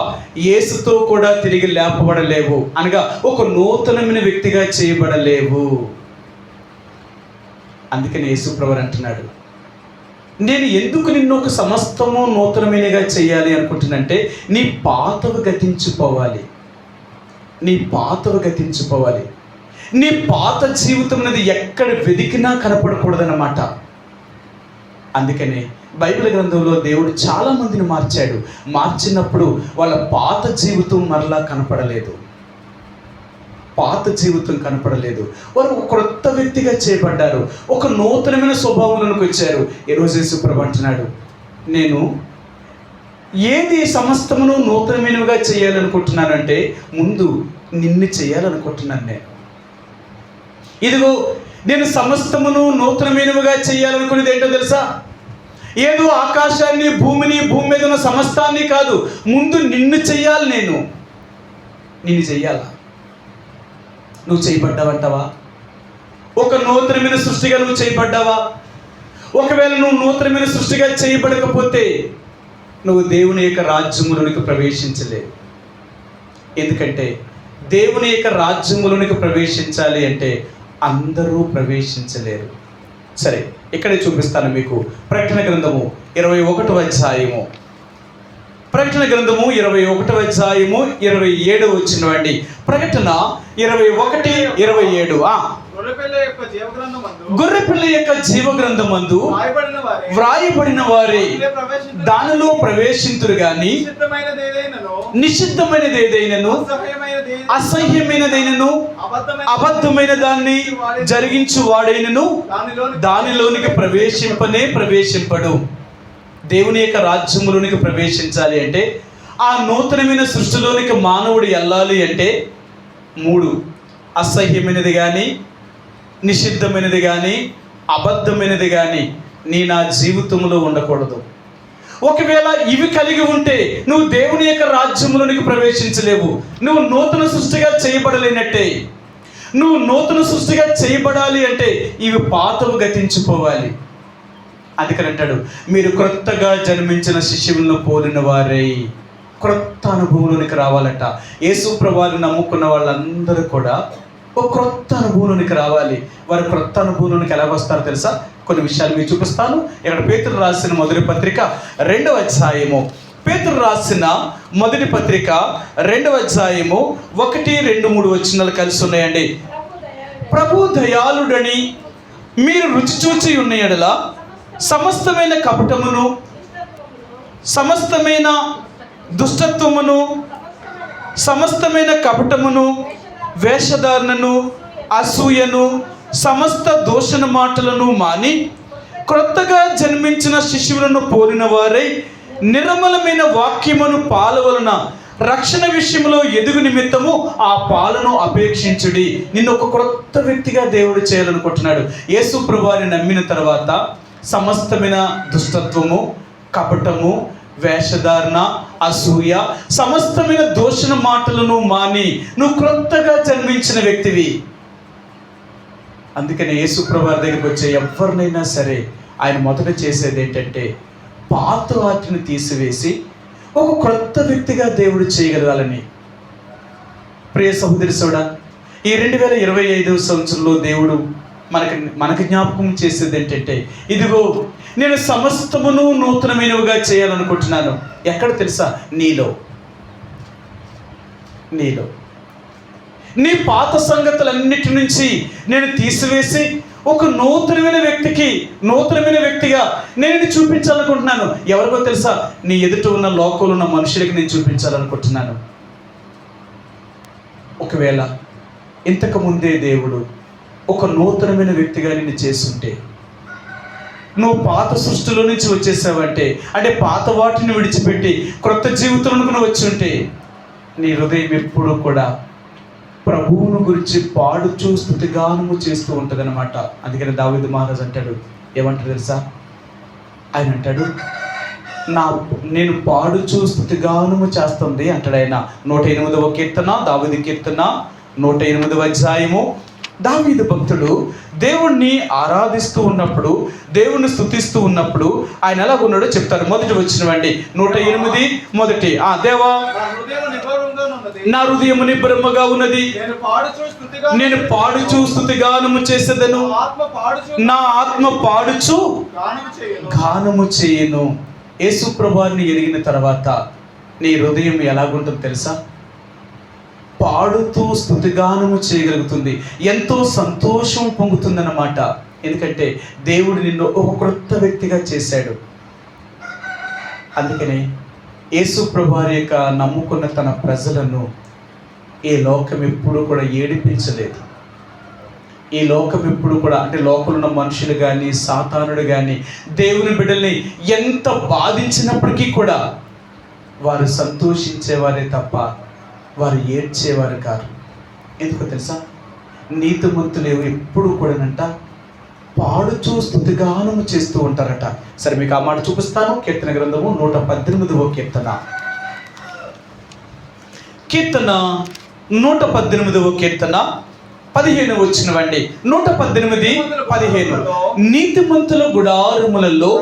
[SPEAKER 1] యేసుతో కూడా తిరిగి లేపబడలేవు. అనగా ఒక నూతనమైన వ్యక్తిగా చేయబడలేవు. అందుకని యేసు ప్రభువు అంటున్నాడు, నేను ఎందుకు నిన్ను ఒక సమస్తము నూతనమైనగా చేయాలి అనుకుంటున్నంటే నీ పాతవి గతించిపోవాలి. నీ పాతవి గతించిపోవాలి. నీ పాత జీవితం అనేది ఎక్కడ వెతికినా కనపడకూడదన్నమాట. అందుకనే బైబిల్ గ్రంథంలో దేవుడు చాలామందిని మార్చాడు. మార్చినప్పుడు వాళ్ళ పాత జీవితం మరలా కనపడలేదు, పాత జీవితం కనపడలేదు. వారు ఒక క్రొత్త వ్యక్తిగా చేయబడ్డారు, ఒక నూతనమైన స్వభావంలోకి వచ్చారు. ఈరోజు యేసు ప్రభువు అంటున్నాడు, నేను ఏది సమస్తమును నూతనమైనవిగా చేయాలనుకుంటున్నానంటే ముందు నిన్ను చేయాలనుకుంటున్నాను. ఇదిగో నేను సమస్తమును నూతనమైనవిగా చేయాలనుకునేది ఏంటో తెలుసా? ఏదో ఆకాశాన్ని, భూమిని, భూమి మీద ఉన్న సమస్తాన్ని కాదు, ముందు నిన్ను చెయ్యాలి. నిన్ను చెయ్యాలా? నువ్వు చేయబడ్డావంటావా? ఒక నూతనమైన సృష్టిగా నువ్వు చేయబడ్డావా? ఒకవేళ నువ్వు నూతనమైన సృష్టిగా చేయబడకపోతే నువ్వు దేవుని యొక్క రాజ్యములోనికి ప్రవేశించలేవు. ఎందుకంటే దేవుని యొక్క రాజ్యములోనికి ప్రవేశించాలి అంటే అందరూ ప్రవేశించలేరు. సరే, ఇక్కడే చూపిస్తాను మీకు. ప్రకటన గ్రంథము 21వ అధ్యాయము, ప్రకటన గ్రంథము 21వ అధ్యాయము 27 వచ్చినవండి. ప్రకటన 21:27. గొర్రెపిల్ల యొక్క జీవగ్రంథమందు వ్రాయబడిన వారే దానిలో ప్రవేశింతురు గాని నిషిద్ధమైనది ఏదైనను, అసహ్యమైనదైనను, అబద్ధమైన దాన్ని జరిగించు వాడైనను దానిలోనికి ప్రవేశింపడు. దేవుని యొక్క రాజ్యములోనికి ప్రవేశించాలి అంటే, ఆ నూతనమైన సృష్టిలోనికి మానవుడు వెళ్ళాలి అంటే 3: అసహ్యమైనది కానీ, నిషిద్ధమైనది కానీ, అబద్ధమైనది కానీ నా జీవితంలో ఉండకూడదు. ఒకవేళ ఇవి కలిగి ఉంటే నువ్వు దేవుని యొక్క రాజ్యంలోనికి ప్రవేశించలేవు. నువ్వు నూతన సృష్టిగా చేయబడలేనట్టే. నువ్వు నూతన సృష్టిగా చేయబడాలి అంటే ఇవి పాతవి గతించిపోవాలి. అందుకని అంటాడు, మీరు క్రొత్తగా జన్మించిన శిశువులను పోలిన వారై క్రొత్త అనుభవంలోనికి రావాలట. యేసు ప్రభువుని నమ్ముకున్న వాళ్ళందరూ కూడా ఒక క్రొత్త అనుభవంలోనికి రావాలి. వారు క్రొత్త అనుభవంలోనికి ఎలా వస్తారో తెలుసా? కొన్ని విషయాలు మీకు చూపిస్తాను. ఇక్కడ పేతురు రాసిన మొదటి పత్రిక 2వ అధ్యాయము, పేతురు రాసిన మొదటి పత్రిక 2వ అధ్యాయము 1, 2, 3 వచనాలు కలిసి ఉన్నాయండి. ప్రభు దయాళుడని మీరు రుచి చూచి ఉన్న యెడల సమస్తమైన కపటమును, సమస్తమైన దుష్టత్వమును, సమస్తమైన కపటమును, వేషధారణను, అసూయను, సమస్త దూషణ మాటలను మాని క్రొత్తగా జన్మించిన శిశువులను పోలిన వారై నిర్మలమైన వాక్యమును పాలు వలన రక్షణ విషయంలో ఎదుగు నిమిత్తము ఆ పాలను అపేక్షించుడి. నిన్ను ఒక క్రొత్త వ్యక్తిగా దేవుడు చేయాలనుకుంటున్నాడు. యేసు ప్రభువుని నమ్మిన తర్వాత సమస్తమైన దుష్టత్వము, కపటము, వేషధారణ, అసూయ, సమస్తమైన దూషణ మాటలను మాని నువ్వు క్రొత్తగా జన్మించిన వ్యక్తివి. అందుకని యేసు ప్రభువు దగ్గరికి వచ్చే ఎవరినైనా సరే ఆయన మొదట చేసేది ఏంటంటే పాత వాటిని తీసివేసి ఒక క్రొత్త వ్యక్తిగా దేవుడు చేయగలగాలని. ప్రియ సహోదరి సోడా, ఈ 2025 సంవత్సరంలో దేవుడు మనకు జ్ఞాపకం చేసేది ఏంటంటే, ఇదిగో నేను సమస్తమును నూతనమైనవిగా చేయాలనుకుంటున్నాను. ఎక్కడ తెలుసా? నీలో. నీ పాత సంగతులన్నిటి నుంచి నేను తీసివేసి ఒక నూతనమైన వ్యక్తిగా నేను చూపించాలనుకుంటున్నాను. ఎవరికో తెలుసా? నీ ఎదుట ఉన్న లోకంలో ఉన్న మనుషులకి నేను చూపించాలనుకుంటున్నాను. ఒకవేళ ఇంతకు ముందే దేవుడు ఒక నూతనమైన వ్యక్తిగా నిన్ను చేస్తుంటే, నువ్వు పాత సృష్టిలో నుంచి వచ్చేసావంటే, అంటే పాత వాటిని విడిచిపెట్టి క్రొత్త జీవితంలోకి నువ్వు వచ్చి ఉంటే, నీ హృదయం ఎప్పుడూ కూడా ప్రభువును గురించి పాడుచూ స్తుతిగానము చేస్తూ ఉంటుంది అనమాట. అందుకని దావీదు మహారాజు అంటాడు, ఏమంటాడు తెలుసా? ఆయన అంటాడు, నేను పాడుచూ స్తుతిగానము చేస్తుంది అంటాడు ఆయన. 108వ కీర్తన, దావీదు కీర్తన 108వ అధ్యాయము. దావీదు భక్తుడు దేవుణ్ణి ఆరాధిస్తూ ఉన్నప్పుడు, దేవుణ్ణి స్తుతిస్తూ ఉన్నప్పుడు ఆయన ఎలా ఉన్నాడో చెప్తారు. మొదటి వచ్చినవండి 108 మొదటి. దేవా నా హృదయము నిబ్బరముగా ఉన్నది, నేను పాడుచూ స్తుతిగానము చేసేదను, నా ఆత్మ పాడుచూ గానము చేయను. యేసు ప్రభువుని ఎరిగిన తర్వాత నీ హృదయం ఎలాగుంటుందో తెలుసా? పాడుతూ స్తుతిగానము చేయగలుగుతుంది, ఎంతో సంతోషం పొందుతుందన్నమాట. ఎందుకంటే దేవుడు నిన్ను ఒక క్రొత్త వ్యక్తిగా చేశాడు. అందుకనే యేసు ప్రభువారి యొక్క నమ్ముకున్న తన ప్రజలను ఈ లోకం ఎప్పుడు కూడా ఏడిపించలేదు. ఈ లోకం ఎప్పుడు కూడా, అంటే లోకంలో ఉన్న మనుషులు కానీ సాతానుడు కానీ దేవుని బిడ్డల్ని ఎంత బాధించినప్పటికీ కూడా వారు సంతోషించేవారే తప్ప వారు ఏడ్చేవారు కారు. ఎందుకో తెలుసా? నీతిమంతులు ఎప్పుడు కూడానంట పాడుచూ స్తుతిగానము చేస్తూ ఉంటారట. సరే, మీకు ఆ మాట చూపిస్తాను. కీర్తన గ్రంథము 118వ కీర్తన 118వ కీర్తన 15 వచ్చినవండి. 118:15. నీతిమంతుల గుడారములలో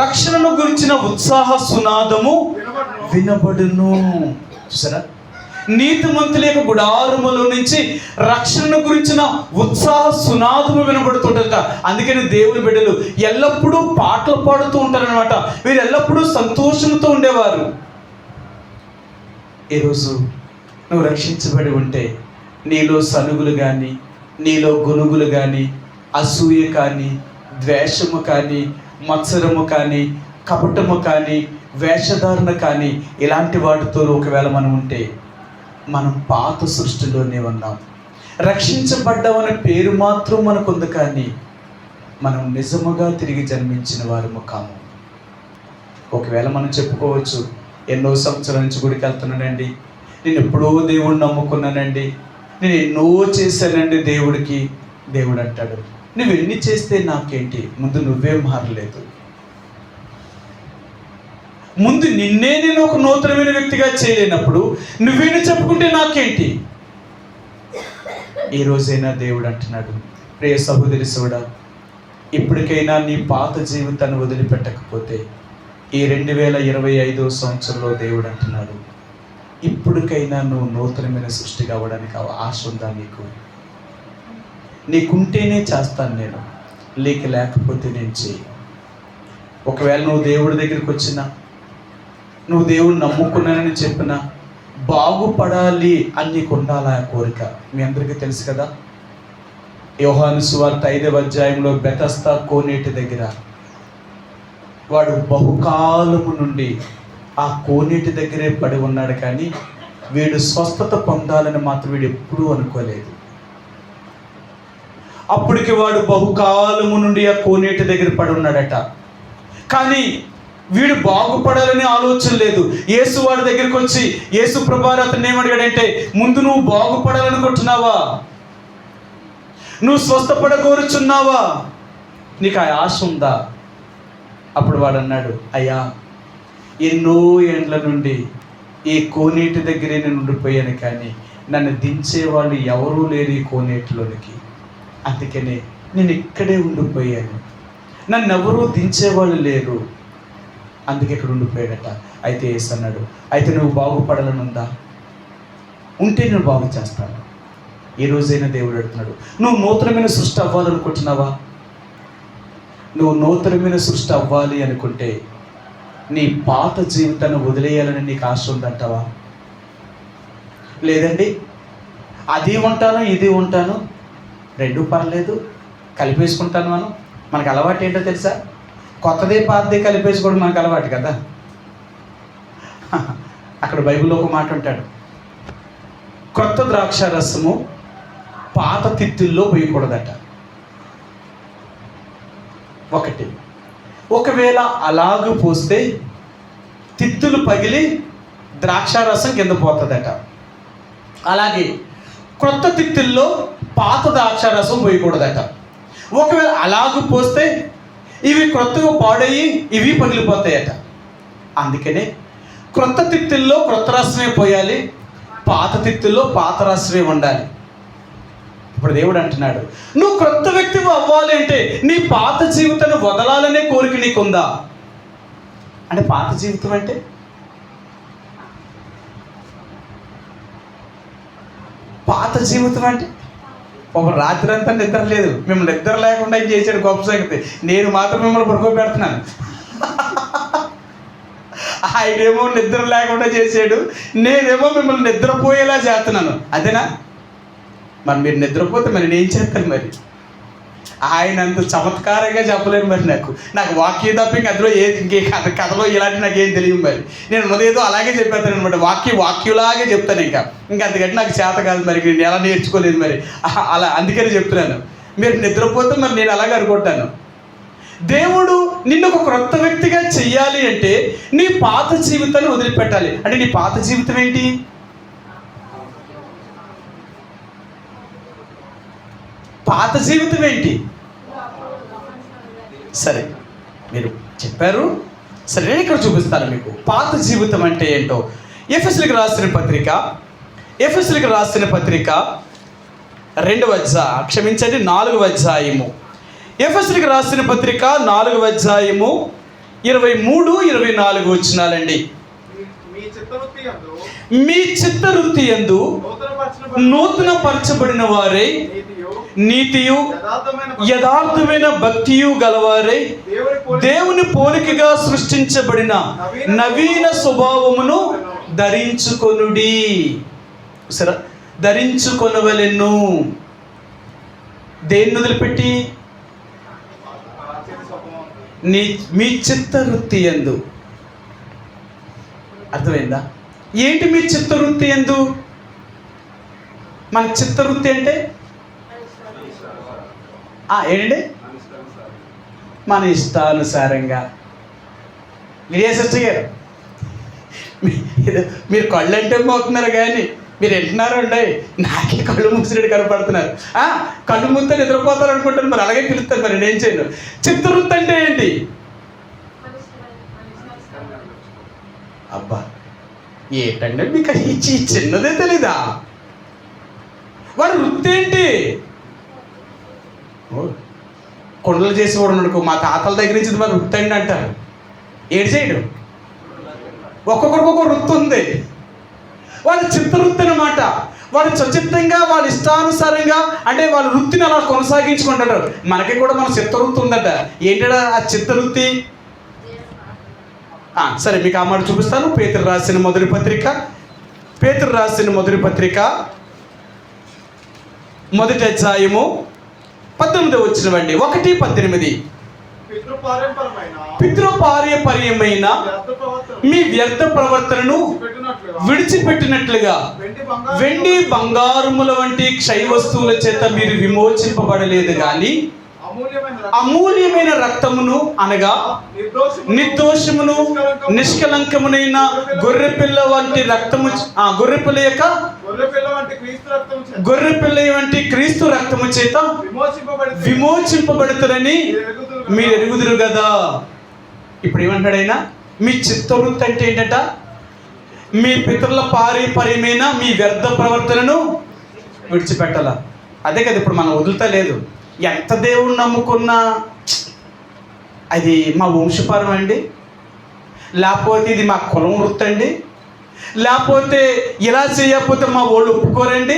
[SPEAKER 1] రక్షణను గురించిన ఉత్సాహ సునాదము వినబడును. చూసారా? నీతిమంతుల యొక్క గుడారములో నుంచి రక్షణను గురించిన ఉత్సాహ సునాదము వినబడుతుంటట. అందుకని దేవుని బిడ్డలు ఎల్లప్పుడూ పాటలు పాడుతూ ఉంటారనమాట. వీరు ఎల్లప్పుడూ సంతోషంతో ఉండేవారు. ఈరోజు నువ్వు రక్షించబడి ఉంటే నీలో సనుగులు కానీ, నీలో గొనుగులు కానీ, అసూయ కానీ, ద్వేషము కానీ, మత్సరము కానీ, కపటము కానీ, వేషధారణ కానీ, ఇలాంటి వాటితో ఒకవేళ మనం ఉంటే మనం పాత సృష్టిలోనే ఉన్నాం. రక్షించబడ్డామనే పేరు మాత్రం మనకుంది, కానీ మనం నిజముగా తిరిగి జన్మించిన వారము కాము. ఒకవేళ మనం చెప్పుకోవచ్చు, ఎన్నో సంవత్సరాల నుంచి గుడికి వెళ్తున్నానండి, నేను ఎప్పుడో దేవుడిని నమ్ముకున్నానండి, నేను ఎన్నో చేశానండి దేవుడికి. దేవుడు అంటాడు, నువ్వు ఎన్ని చేస్తే నాకేంటి, ముందు నువ్వే మారలేదు. ముందు నిన్నే నేను ఒక నూతనమైన వ్యక్తిగా చేయలేనప్పుడు నువ్వేనా చెప్పుకుంటే నాకేంటి? ఈ రోజైనా దేవుడు అంటున్నాడు, ప్రియ సహోదరి సోడా, ఇప్పటికైనా నీ పాత జీవితాన్ని వదిలిపెట్టకపోతే ఈ 2025 సంవత్సరంలో దేవుడు అంటున్నాడు, ఇప్పటికైనా నువ్వు నూతనమైన సృష్టి కావడానికి ఆశ ఉందా? నీకుంటేనే చేస్తాను నేను, లేకపోతే నేను చేయి. ఒకవేళ నువ్వు దేవుడి దగ్గరికి వచ్చినా, నువ్వు దేవుడిని నమ్ముకున్నానని చెప్పినా, బాగుపడాలి అని నీకు ఉండాలా కోరిక. మీ అందరికీ తెలుసు కదా, యోహాను సువార్త 5వ అధ్యాయంలో బెతస్దా కోనేటి దగ్గర వాడు బహుకాలము నుండి ఆ కోనేటి దగ్గరే పడి ఉన్నాడు, కానీ వీడు స్వస్థత పొందాలని మాత్రం వీడు ఎప్పుడూ అనుకోలేదు. అప్పటికి వాడు బహుకాలము నుండి ఆ కోనేటి దగ్గర పడి ఉన్నాడట. కానీ వీడు బాగుపడాలని ఆలోచన లేదు. యేసు వాడి దగ్గరికి వచ్చి, యేసు ప్రభువారు అతన్ని ఏమడిగాడంటే, ముందు నువ్వు బాగుపడాలనుకుంటున్నావా? నువ్వు స్వస్థపడగోరుచున్నావా? నీకు ఆ ఆశ ఉందా? అప్పుడు వాడు అన్నాడు, అయ్యా, ఎన్నో ఏండ్ల నుండి ఈ కోనేటి దగ్గరే నేను ఉండిపోయాను, కానీ నన్ను దించేవాళ్ళు ఎవరూ లేరు ఈ కోనేటిలోనికి. అందుకనే నేను ఇక్కడే ఉండిపోయాను, నన్ను ఎవరూ దించేవాళ్ళు లేరు, అందుకే ఇక్కడ ఉండిపోయాడట. అయితే యేసు అన్నాడు, అయితే నువ్వు బాగుపడాలని ఉందా? ఉంటే నేను బాగు చేస్తాను. ఈ రోజైనా దేవుడు అడుగుతున్నాడు, నువ్వు నూతనమైన సృష్టి అవ్వాలనుకుంటున్నావా? నువ్వు నూతనమైన సృష్టి అవ్వాలి అనుకుంటే నీ పాత జీవితాన్ని వదిలేయాలని నీకు ఆశ ఉందంటావా? లేదండి, అది ఉంటాను ఇది ఉంటాను, రెండూ పర్లేదు, కలిపేసుకుంటాను. మనకు అలవాటు ఏంటో తెలుసా? కొత్తదే పాతదే కలిపేసుకోవడం మనకు అలవాటు కదా. అక్కడ బైబిల్లో ఒక మాట ఉంటాడు, క్రొత్త ద్రాక్ష రసము పాత తిత్తుల్లో పోయకూడదట. ఒకటి, ఒకవేళ అలాగూ పోస్తే తిత్తులు పగిలి ద్రాక్షారసం కింద పోతుందట. అలాగే క్రొత్త తిత్తుల్లో పాత ద్రాక్షారసం పోయకూడదట. ఒకవేళ అలాగూ పోస్తే ఇవి క్రొత్తగా పాడయ్యి ఇవి పగిలిపోతాయట. అందుకనే క్రొత్త తిత్తుల్లో క్రొత్త రసమే పోయాలి, పాత తిత్తుల్లో పాత రసమే ఉండాలి. ఇప్పుడు దేవుడు అంటున్నాడు, నువ్వు క్రొత్త వ్యక్తివి అవ్వాలి అంటే నీ పాత జీవితాన్ని వదలాలనే కోరిక నీకుందా? అంటే పాత జీవితం అంటే ఒక రాత్రి అంతా నిద్ర లేదు, మిమ్మల్ని నిద్ర లేకుండా ఏం చేశాడు గొప్ప సంగతి. నేను మాత్రం మిమ్మల్ని పడుకోబెడుతున్నాను, ఆయనేమో నిద్ర లేకుండా చేశాడు, నేనేమో మిమ్మల్ని నిద్రపోయేలా చేస్తున్నాను. అదేనా? మరి మీరు నిద్రపోతే మరి నేను ఏం చేస్తాను? మరి ఆయన అంత చమత్కారంగా చెప్పలేను. మరి నాకు వాక్యం తప్ప ఇంక అందులో ఇంకే కథలో ఇలాంటి నాకేం తెలియదు. మరి నేను ఉన్నదేదో అలాగే చెప్పేస్తాను అనమాట, వాక్యులాగే చెప్తాను. ఇంకా అంతకంటే నాకు చేత కాదు, మరి నేను ఎలా నేర్చుకోలేదు. మరి అలా అందుకని చెప్తున్నాను, మీరు నిద్రపోతే మరి నేను అలాగే అనుకుంటాను. దేవుడు నిన్ను ఒక క్రొత్త వ్యక్తిగా చెయ్యాలి అంటే నీ పాత జీవితాన్ని వదిలిపెట్టాలి. అంటే నీ పాత జీవితం ఏంటి? పాత జీవితం ఏంటి? సరే, మీరు చెప్పారు, సరే నేను ఇక్కడ చూపిస్తాను మీకు పాత జీవితం అంటే ఏంటో. ఎఫెసీయులకు రాసిన పత్రిక 4వ అధ్యాయము. ఎఫెసీయులకు రాసిన పత్రిక 4వ అధ్యాయము 23-24 వచనాలండి. మీ చిత్తవృత్తి యందు నూతన పరచబడిన వారై నీతియు యథార్థమైన భక్తియు గలవారై దేవుని పోలికగా సృష్టించబడిన నవీన స్వభావమును ధరించుకొనుడి. సరే, ధరించుకొనవలెను. దేన్ని వదిలిపెట్టి? మీ చిత్తవృత్తి యందు. అర్థమైందా? ఏంటి మీ చిత్తవృత్తి యందు? మన చిత్తవృత్తి అంటే ఏంటండి? మన ఇష్టానుసారంగా. సిస్టర్ గారు, మీరు కళ్ళు అంటే మోతున్నారు, కానీ మీరు వింటున్నారు అండి, నాకే కళ్ళు మూసినట్టు కనపడుతున్నారు. కళ్ళు మూస్తే నిద్రపోతారు అనుకుంటారు, మరి అలాగే పిలుస్తారు. మరి నేను చేయను. చిత్తవృత్తి అంటే ఏంటి? అబ్బా, ఏంటంటే మీకు ఈ చిన్నదే తెలీదా? వాడి వృత్తి ఏంటి? కొండలు చేసేవాడు అనుకో, మా తాతల దగ్గర నుంచి మరి వృత్తి అండి అంటారు. ఏడు చేయడు, ఒక్కొక్కరికి ఒక్కొక్క వృత్తి ఉంది. వాళ్ళ చిత్తవృత్తి అన్నమాట. వాళ్ళు స్వచ్ఛందంగా వాళ్ళ ఇష్టానుసారంగా అంటే వాళ్ళ వృత్తిని అలా కొనసాగించుకుంటారు. మనకి కూడా మన చిత్తవృత్తి ఉందట. ఏంటంటే ఆ చిత్తవృత్తి? సరే, మీకు ఆ మాట చూపిస్తాను. పేతురు రాసిన మొదటి పత్రిక మొదటి అధ్యాయము 18వ వచనం అండి. 1:18. పితృపార్యపర్యమైన మీ వ్యర్థ ప్రవర్తనను విడిచిపెట్టినట్లుగా వెండి బంగారముల వంటి క్షయ వస్తువుల చేత మీరు విమోచింపబడలేదు కానీ అమూల్యమైన రక్తమును అనగా నిర్దోషమును నిష్కలంకమునైన గొర్రెపిల్ల వంటి రక్తము గొర్రెపిల్ల వంటి క్రీస్తు రక్తము చేత విమోచింపబడుతారని మీరు ఎరుగుదురు కదా. ఇప్పుడు ఏమంటాడు ఆయన? మీ చిత్తవృత్తి అంటే ఏంటట? మీ పితరుల పారంపర్యమైన మీ వ్యర్థ ప్రవర్తనను విడిచిపెట్టాల. అదే కదా ఇప్పుడు మనం వదులుతలేదు. ఎంత దేవుణ్ణి నమ్ముకున్నా అది మా వంశపారం అండి, లేకపోతే ఇది మా కులం వృత్తి అండి, లేకపోతే ఇలా చేయకపోతే మా వాళ్ళు ఒప్పుకోరండి,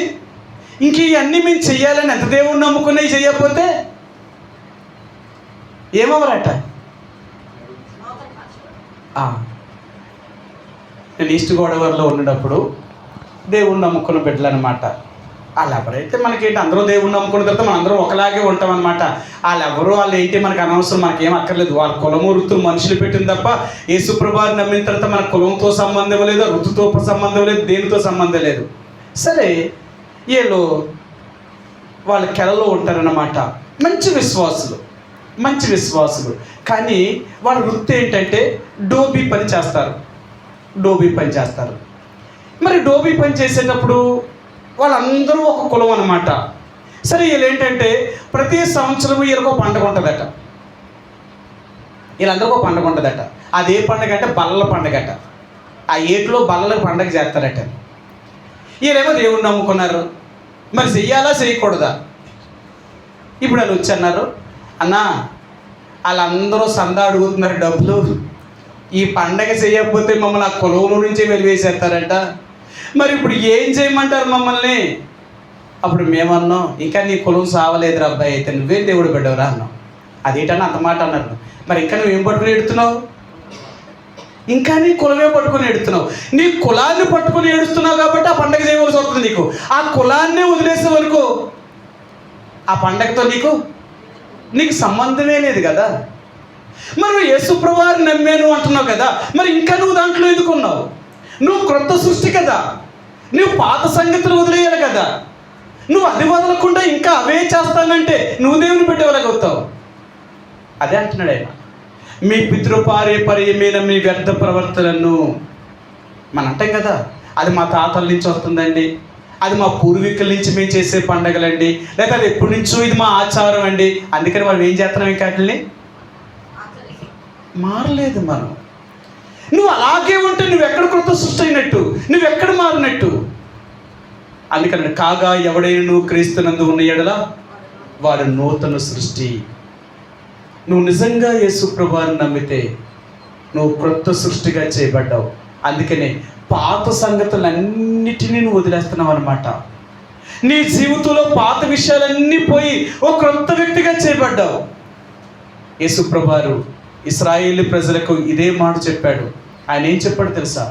[SPEAKER 1] ఇంక ఇవన్నీ మేము చెయ్యాలని ఎంత దేవుణ్ణి నమ్ముకున్నా ఇవి చేయకపోతే ఏమవరట. నేను ఈస్ట్ గోదావరిలో ఉన్నప్పుడు దేవుణ్ణి నమ్ముకున్న బిడ్డలు అనమాట. వాళ్ళు ఎవరైతే మనకేంటి అందరూ దేవుణ్ణి నమ్ముకున్న తర్వాత మనం అందరం ఒకలాగే ఉంటాం అనమాట. వాళ్ళు ఏంటి మనకు అనవసరం, మనకేం అక్కర్లేదు. వాళ్ళ కులము వృత్తులు మనుషులు పెట్టిన తప్ప యేసుప్రభువుని నమ్మిన తర్వాత మన కులంతో సంబంధం లేదు, వృత్తితో సంబంధం లేదు, దేనితో సంబంధం లేదు. సరే, వీళ్ళు వాళ్ళ కెలలో ఉంటారన్నమాట. మంచి విశ్వాసులు కానీ వాళ్ళ వృత్తి ఏంటంటే డోబీ పని చేస్తారు. మరి డోబీ పని చేసేటప్పుడు వాళ్ళందరూ ఒక కులం అన్నమాట. సరే, వీళ్ళు ఏంటంటే ప్రతి సంవత్సరం వీళ్ళకు పండుగ ఉంటుందట. వీళ్ళందరికీ ఒక పండుగ ఉంటుందట. అదే పండుగ అంటే బల్లల పండుగ అట. ఆ ఏట్లో బల్లల పండుగ చేస్తారట. వీళ్ళేమో దేవుణ్ణి నమ్ముకున్నారు, మరి చెయ్యాలా చేయకూడదా? ఇప్పుడు వాళ్ళు వచ్చి అన్నారు, అన్నా వాళ్ళందరూ సందా అడుగుతున్నారు డబ్బులు, ఈ పండగ చేయకపోతే మమ్మల్ని ఆ కులంలో నుంచే వెలివేసేస్తారంట, మరి ఇప్పుడు ఏం చేయమంటారు మమ్మల్ని? అప్పుడు మేమన్నాం, ఇంకా నీ కులం సావలేదురా అబ్బాయి, అయితే నువ్వేం దేవుడు బిడ్డవరా అన్నాం. అదేంటన్నా అంత మాట అన్నారు. మరి ఇంకా నువ్వేం పట్టుకుని ఎడుతున్నావు? ఇంకా నీ కులమే పట్టుకుని ఎడుతున్నావు. నీ కులాన్ని పట్టుకుని ఏడుస్తున్నావు కాబట్టి ఆ పండగ చేయవలసి వస్తుంది నీకు. ఆ కులాన్నే వదిలేసే వరకు ఆ పండగతో నీకు సంబంధమే లేదు కదా. మరి యేసుప్రభువుని నమ్మాను అంటున్నావు కదా, మరి ఇంకా నువ్వు దాంట్లో ఎందుకున్నావు? నువ్వు క్రొత్త సృష్టి కదా, నువ్వు పాత సంగతులు వదిలేయాలి కదా. నువ్వు అది వదలకుండా ఇంకా అవే చేస్తానంటే నువ్వు దేవుని పెట్టేవాళ్ళగవుతావు. అదే అంటున్నాడు ఆయన, మీ పితృపారంపర్యమైన మీ వ్యర్థ ప్రవర్తనను. మనం అంటాం కదా, అది మా తాతల నుంచి వస్తుందండి, అది మా పూర్వీకుల నుంచి మేము చేసే పండగలండి, లేక అది ఎప్పటి నుంచో ఇది మా ఆచారం అండి. అందుకని మనం ఏం చేస్తున్నాం? ఇంకా వాటిని మారలేదు మనం. నువ్వు అలాగే ఉంటే నువ్వెక్కడ క్రొత్త సృష్టి అయినట్టు, నువ్వెక్కడ మారినట్టు. అందుకని కాగా ఎవడైనా క్రీస్తునందు ఉన్న ఎడల వాడు నూతన సృష్టి. నువ్వు నిజంగా యేసు ప్రభువుని నమ్మితే నువ్వు క్రొత్త సృష్టిగా చేయబడ్డావు. అందుకనే పాత సంగతులన్నిటినీ నువ్వు వదిలేస్తున్నావు అనమాట. నీ జీవితంలో పాత విషయాలన్నీ పోయి ఓ క్రొత్త వ్యక్తిగా చేయబడ్డావు. యేసు ప్రభువు ఇశ్రాయేలు ప్రజలకు ఇదే మాట చెప్పాడు. ఆయన ఏం చెప్పాడు తెలుసా?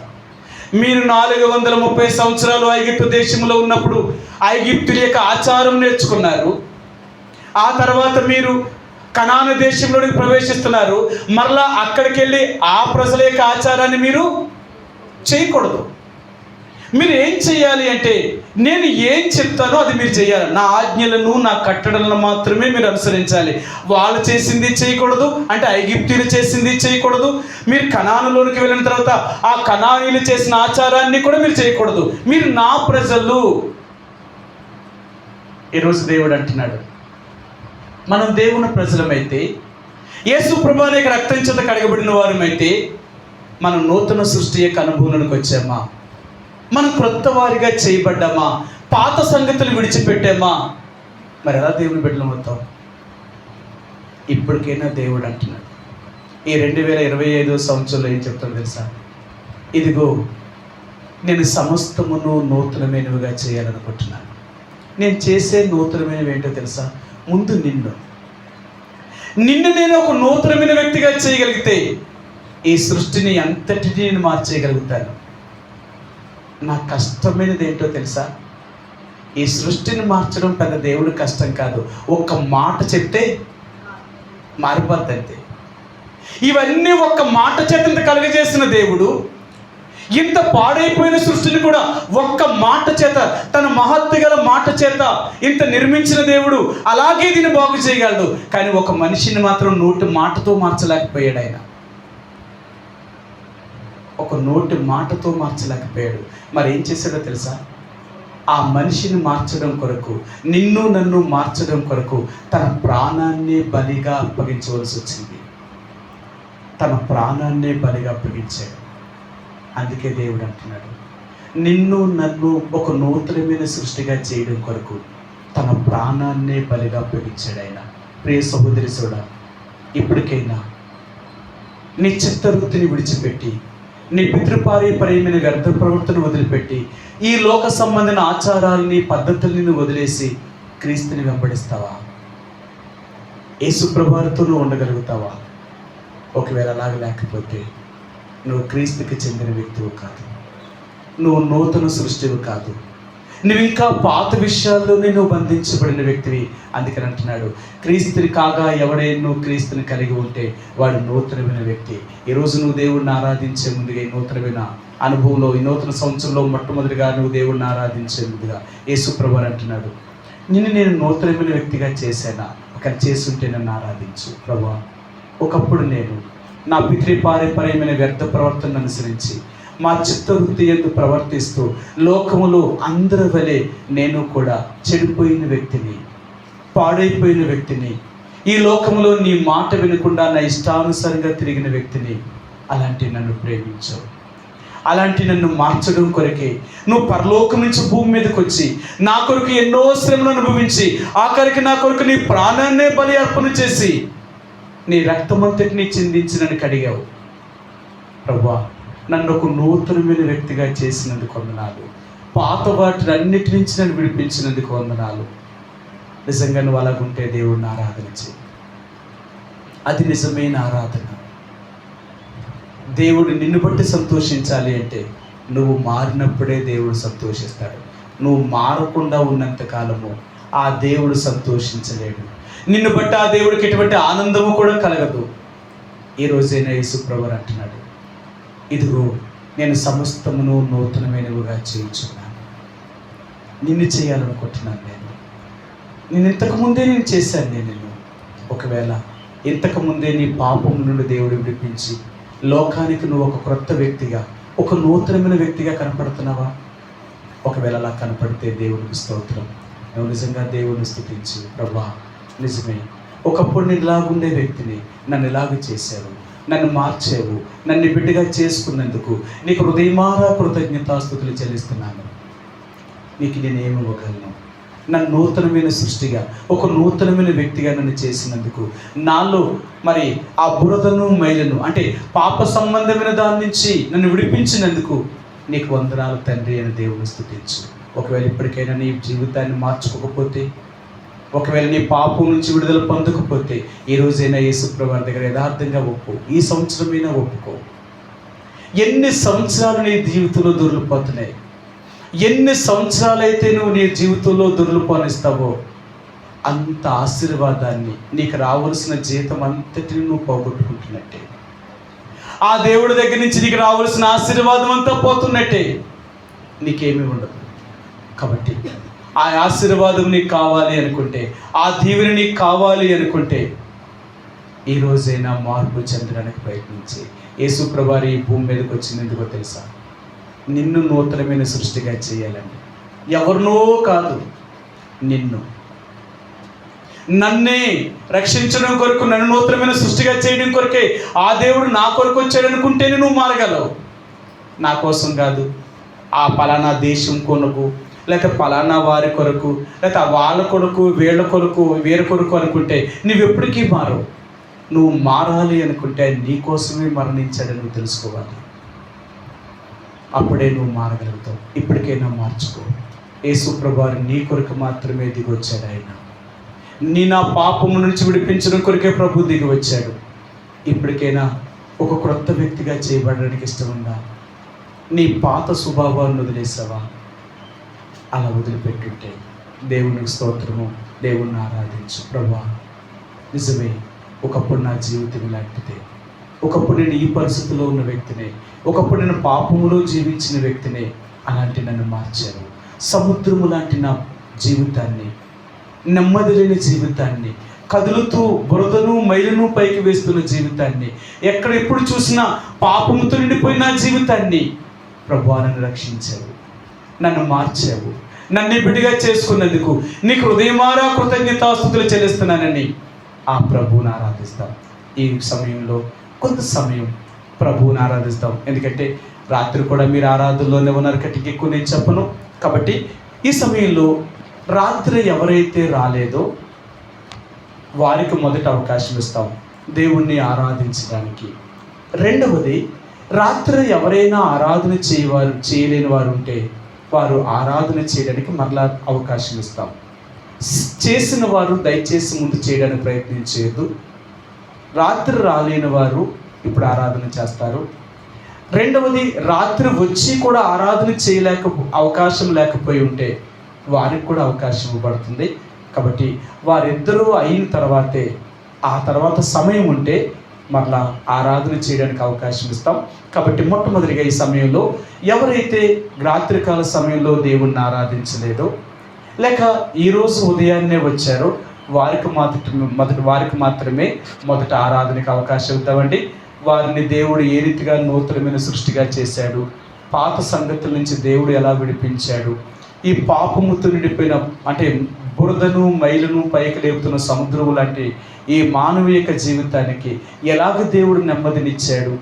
[SPEAKER 1] మీరు 430 సంవత్సరాలు ఐగుప్తు దేశంలో ఉన్నప్పుడు ఐగుప్తుల యొక్క ఆచారం నేర్చుకున్నారు. ఆ తర్వాత మీరు కనాను దేశంలోకి ప్రవేశిస్తున్నారు. మరలా అక్కడికి వెళ్ళి ఆ ప్రజల యొక్క ఆచారాన్ని మీరు చేయకూడదు. మీరు ఏం చేయాలి అంటే, నేను ఏం చెప్తానో అది మీరు చేయాలి. నా ఆజ్ఞలను, నా కట్టడలను మాత్రమే మీరు అనుసరించాలి. వాళ్ళు చేసింది చేయకూడదు, అంటే ఐగుప్తీయులు చేసింది చేయకూడదు. మీరు కనానులోనికి వెళ్ళిన తర్వాత ఆ కనానీయులు చేసిన ఆచారాన్ని కూడా మీరు చేయకూడదు. మీరు నా ప్రజలు. ఈరోజు దేవుడు అంటున్నాడు, మనం దేవుని ప్రజలమైతే, యేసు ప్రభువుని యొక్క రక్తం చేత కడగబడిన వారమైతే మనం నూతన సృష్టి యొక్క అనుభవంలోకి వచ్చామా? మనం క్రొత్త వారిగా చేయబడ్డామా? పాత సంగతులు విడిచిపెట్టామా? మరి ఎలా దేవుని బిడ్డలం అవుతాం? ఇప్పటికైనా దేవుడు అంటున్నాడు, ఈ 2025 సంవత్సరంలో ఏం చెప్తాను తెలుసా? ఇదిగో నేను సమస్తమును నూతనమైనవిగా చేయాలనుకుంటున్నాను. నేను చేసే నూతనమైనవి ఏంటో తెలుసా? ముందు నిన్ను నేను ఒక నూతనమైన వ్యక్తిగా చేయగలిగితే ఈ సృష్టిని అంతటినీ నేను మార్చేయగలుగుతాను. నా కష్టమైనది ఏంటో తెలుసా? ఈ సృష్టిని మార్చడం పెద్ద దేవుడి కష్టం కాదు. ఒక్క మాట చెప్తే మారిపోద్ది అంతే. ఇవన్నీ ఒక్క మాట చేత ఇంత కలుగజేసిన దేవుడు ఇంత పాడైపోయిన సృష్టిని కూడా ఒక్క మాట చేత, తన మహత్తు గల మాట చేత ఇంత నిర్మించిన దేవుడు అలాగే దీన్ని బాగు చేయగలడు. కానీ ఒక మనిషిని మాత్రం నోటి మాటతో మార్చలేకపోయాడు. ఆయన ఒక నోటి మాటతో మార్చలేకపోయాడు. మరి ఏం చేశాడో తెలుసా? ఆ మనిషిని మార్చడం కొరకు, నిన్ను నన్ను మార్చడం కొరకు తన ప్రాణాన్నే బలిగా అప్పగించవలసి వచ్చింది. తన ప్రాణాన్నే బలిగా అప్పగించాడు. అందుకే దేవుడు అంటున్నాడు, నిన్ను నన్ను ఒక నూతనమైన సృష్టిగా చేయడం కొరకు తన ప్రాణాన్నే బలిగా అప్పగించాడు ఆయన. ప్రియ సహోదరి సోడా, ఇప్పటికైనా నీ చిత్తవృత్తిని విడిచిపెట్టి, నీ పితృపారంపర్యమైన వ్యర్థ ప్రవృత్తిని వదిలిపెట్టి, ఈ లోక సంబంధమైన ఆచారాలని పద్ధతుల్ని వదిలేసి క్రీస్తుని వెంబడిస్తావా? యేసు ప్రభువుతో నువ్వు ఉండగలుగుతావా? ఒకవేళ అలాగ లేకపోతే నువ్వు క్రీస్తుకి చెందిన వ్యక్తివి కాదు, నువ్వు నూతన సృష్టివి కాదు, నువ్వు ఇంకా పాత విషయాల్లోనే నువ్వు బంధించబడిన వ్యక్తివి. అందుకని అంటున్నాడు, క్రీస్తుని కాగా ఎవడైనా క్రీస్తుని కలిగి ఉంటే వాడు నూతనమైన వ్యక్తి. ఈరోజు నువ్వు దేవుడిని ఆరాధించే ముందుగా, ఈ నూతనమైన అనుభవంలో, ఈ నూతన సంవత్సరంలో మొట్టమొదటిగా నువ్వు దేవుడిని ఆరాధించే ముందుగా యేసు ప్రభువు అంటున్నాడు, నేను నూతనమైన వ్యక్తిగా చేశానా? ఒకవేళ చేసుంటే నన్ను ఆరాధించు ప్రభువా. ఒకప్పుడు నేను నా పితృపారంపర్యమైన వ్యర్థ ప్రవర్తనను అనుసరించి మా చిత్తవృత్తి యందు ప్రవర్తిస్తూ లోకములో అందరి వలె నేను కూడా చెడిపోయిన వ్యక్తిని, పాడైపోయిన వ్యక్తిని, ఈ లోకములో నీ మాట వినకుండా నా ఇష్టానుసారంగా తిరిగిన వ్యక్తిని. అలాంటి నన్ను ప్రేమించావు, అలాంటి నన్ను మార్చడం కొరకే నువ్వు పరలోకం నుంచి భూమి మీదకి వచ్చి నా కొరకు ఎన్నో శ్రమలు అనుభవించి ఆఖరికి నా కొరకు నీ ప్రాణాన్నే బలి అర్పణ చేసి నీ రక్తమంతటిని చిందించి నన్ను కడిగావు. ప్రభువా, నన్ను ఒక నూతనమైన వ్యక్తిగా చేసినందుకు వందనాలు. పాత వాటినన్నిటి నుంచి నన్ను విడిపించినందుకు వందనాలు. నిజంగా నువ్వు అలాగుంటే దేవుడిని ఆరాధన చేయి. అది నిజమైన ఆరాధన. దేవుడు నిన్ను బట్టి సంతోషించాలి అంటే నువ్వు మారినప్పుడే దేవుడు సంతోషిస్తాడు. నువ్వు మారకుండా ఉన్నంత కాలము ఆ దేవుడు సంతోషించలేడు. నిన్ను బట్టి ఆ దేవుడికి ఎటువంటి ఆనందము కూడా కలగదు. ఈ రోజైనా యేసు ప్రభువు అంటున్నాడు, ఇదిగో నేను సమస్తమును నూతనమైనవిగా చేయించున్నాను. నిన్ను చేయాలనుకుంటున్నాను. నేను ఇంతకుముందే నేను చేశాను. నేను ఒకవేళ ఇంతకుముందే నీ పాపం నుండి దేవుడు విడిపించి లోకానికి నువ్వు ఒక క్రొత్త వ్యక్తిగా, ఒక నూతనమైన వ్యక్తిగా కనపడుతున్నావా? ఒకవేళ అలా కనపడితే దేవుడికి స్తోత్రం. నువ్వు నిజంగా దేవుడిని స్తుతించు. ప్రభువా, నిజమే, ఒకప్పుడు నేను ఇలాగుండే వ్యక్తిని, నన్ను ఇలాగ చేశావు, నన్ను మార్చావు, నన్ను బిడ్డగా చేసుకున్నందుకు నీకు హృదయమారా కృతజ్ఞతాస్తుతులు చెల్లిస్తున్నాను. నీకు నేనేమి ఇవ్వగలను? నన్ను నూతనమైన సృష్టిగా, ఒక నూతనమైన వ్యక్తిగా నన్ను చేసినందుకు, నాలో మరి ఆ బురదను మైలను అంటే పాప సంబంధమైన దాని నుంచి నన్ను విడిపించినందుకు నీకు వందనాలు తండ్రి అని దేవుని స్తుతించు. ఒకవేళ ఇప్పటికైనా నీ జీవితాన్ని మార్చుకోకపోతే, ఒకవేళ నీ పాపం నుంచి విడుదల పొందకపోతే, ఈ రోజైనా యేసు ప్రభువు దగ్గర యథార్థంగా ఒప్పు. ఈ సంవత్సరమైనా ఒప్పుకో. ఎన్ని సంవత్సరాలు నీ జీవితంలో దొరికిపోతున్నాయి, ఎన్ని సంవత్సరాలైతే నువ్వు నీ జీవితంలో దొరికిపోనిస్తావో అంత ఆశీర్వాదాన్ని, నీకు రావాల్సిన జీతం అంతటిని నువ్వు పోగొట్టుకుంటున్నట్టే. ఆ దేవుడి దగ్గర నుంచి నీకు రావాల్సిన ఆశీర్వాదం అంతా పోతున్నట్టే. నీకేమీ ఉండదు. కాబట్టి ఆ ఆశీర్వాదం నీకు కావాలి అనుకుంటే, ఆ దీవెన నీకు కావాలి అనుకుంటే, ఈ రోజైనా మార్పు చెందడానికి ప్రయత్నించి. యేసు ప్రభువు ఈ భూమి మీదకి వచ్చినందుకో తెలుసా? నిన్ను నూతనమైన సృష్టిగా చేయాలని. ఎవరినో కాదు, నిన్ను, నన్నే రక్షించడం కొరకు, నన్ను నూతనమైన సృష్టిగా చేయడం కొరకే ఆ దేవుడు నా కొరకు వచ్చాడు అనుకుంటేనే నువ్వు మారగలవు. నా కోసం కాదు, ఆ పలానా దేశం కొరకు, లేకపోతే పలానా వారి కొరకు, లేకపోతే వాళ్ళ కొరకు, వీళ్ళ కొరకు, వీరి కొరకు అనుకుంటే నువ్వు ఎప్పటికీ మారవు. నువ్వు మారాలి అనుకుంటే నీ కోసమే మరణించాడని నువ్వు తెలుసుకోవాలి. అప్పుడే నువ్వు మారగలుగుతావు. ఇప్పటికైనా మార్చుకో. యేసు ప్రభువు నీ కొరకు మాత్రమే దిగి వచ్చాడు. ఆయన నా పాపము నుంచి విడిపించడం కొరకే ప్రభు దిగి వచ్చాడు. ఇప్పటికైనా ఒక క్రొత్త వ్యక్తిగా చేయబడడానికి ఇష్టం ఉందా? నీ పాత స్వభావాన్ని వదిలేసావా? అలా వదిలిపెట్టుంటే దేవునికి స్తోత్రము, దేవుణ్ణి ఆరాధించు. ప్రభువా, నిజమే, ఒకప్పుడు నా జీవితం ఇలాంటిదే, ఒకప్పుడు నేను ఈ పరిస్థితిలో ఉన్న వ్యక్తినే, ఒకప్పుడు నేను పాపములో జీవించిన వ్యక్తినే, అలాంటి నన్ను మార్చారు. సముద్రము లాంటి నా జీవితాన్ని, నెమ్మది లేని జీవితాన్ని, కదులుతూ బురదను మైలును పైకి వేస్తున్న జీవితాన్ని, ఎప్పుడు చూసినా పాపముతో నిండిపోయిన జీవితాన్ని ప్రభువా నన్ను రక్షించావు, నన్ను మార్చావు, నన్ను బిడ్డగా చేసుకున్నందుకు నీకు హృదయమారా కృతజ్ఞతాస్తుతులు చెల్లిస్తున్నానని ఆ ప్రభువుని ఆరాధిస్తాం. ఈ సమయంలో కొంత సమయం ప్రభువుని ఆరాధిస్తాం. ఎందుకంటే రాత్రి కూడా మీరు ఆరాధనలోనే ఉన్నారు కట్టి ఎక్కువ నేను చెప్పను. కాబట్టి ఈ సమయంలో రాత్రి ఎవరైతే రాలేదో వారికి మొదట అవకాశం ఇస్తాం దేవుణ్ణి ఆరాధించడానికి. రెండవది, రాత్రి ఎవరైనా ఆరాధన చేయలేని వారు ఉంటే వారు ఆరాధన చేయడానికి మరలా అవకాశం ఇస్తాం. చేసిన వారు దయచేసి ముందు చేయడానికి ప్రయత్నించలేదు. రాత్రి రాలేని వారు ఇప్పుడు ఆరాధన చేస్తారు. రెండవది, రాత్రి వచ్చి కూడా ఆరాధన అవకాశం లేకపోయి ఉంటే వారికి కూడా అవకాశం ఇవ్వబడుతుంది. కాబట్టి వారిద్దరూ అయిన తర్వాతే, ఆ తర్వాత సమయం ఉంటే మరలా ఆరాధన చేయడానికి అవకాశం ఇస్తాం. కాబట్టి మొట్టమొదటిగా ఈ సమయంలో ఎవరైతే రాత్రికాల సమయంలో దేవుణ్ణి ఆరాధించలేదో, లేక ఈరోజు ఉదయాన్నే వచ్చారో వారికి మాత్రమే మొదట ఆరాధనకు అవకాశం ఇద్దామండి. వారిని దేవుడు ఏ రీతిగా నూతనమైన సృష్టిగా చేశాడు, పాత సంగతుల నుంచి దేవుడు ఎలా విడిపించాడు, ఈ పాపముతో నిండిపోయిన అంటే బురదను మైలును పైకి లేపుతున్న సముద్రం లాంటి ఈ మానవీయ జీవితానికి ఎలాగ దేవుడు నెమ్మదినిచ్చాడు,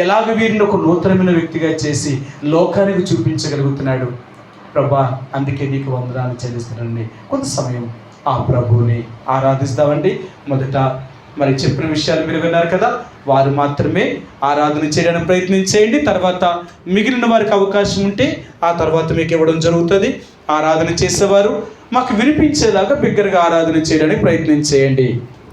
[SPEAKER 1] ఎలాగ వీరిని ఒక నూతనమైన వ్యక్తిగా చేసి లోకానికి చూపించగలుగుతున్నాడు. ప్రభా, అందుకే నీకు వందనాలు చెల్లిస్తున్నానని కొంత సమయం ఆ ప్రభువుని ఆరాధిస్తామండి. మొదట మరి చెప్పిన విషయాలు మీరు విన్నారు కదా, వారు మాత్రమే ఆరాధన చేయడానికి ప్రయత్నం చేయండి. తర్వాత మిగిలిన వారికి అవకాశం ఉంటే ఆ తర్వాత మీకు ఇవ్వడం జరుగుతుంది. ఆరాధన చేసేవారు మాకు వినిపించేలాగా బిగ్గరగా ఆరాధన చేయడానికి ప్రయత్నం చేయండి.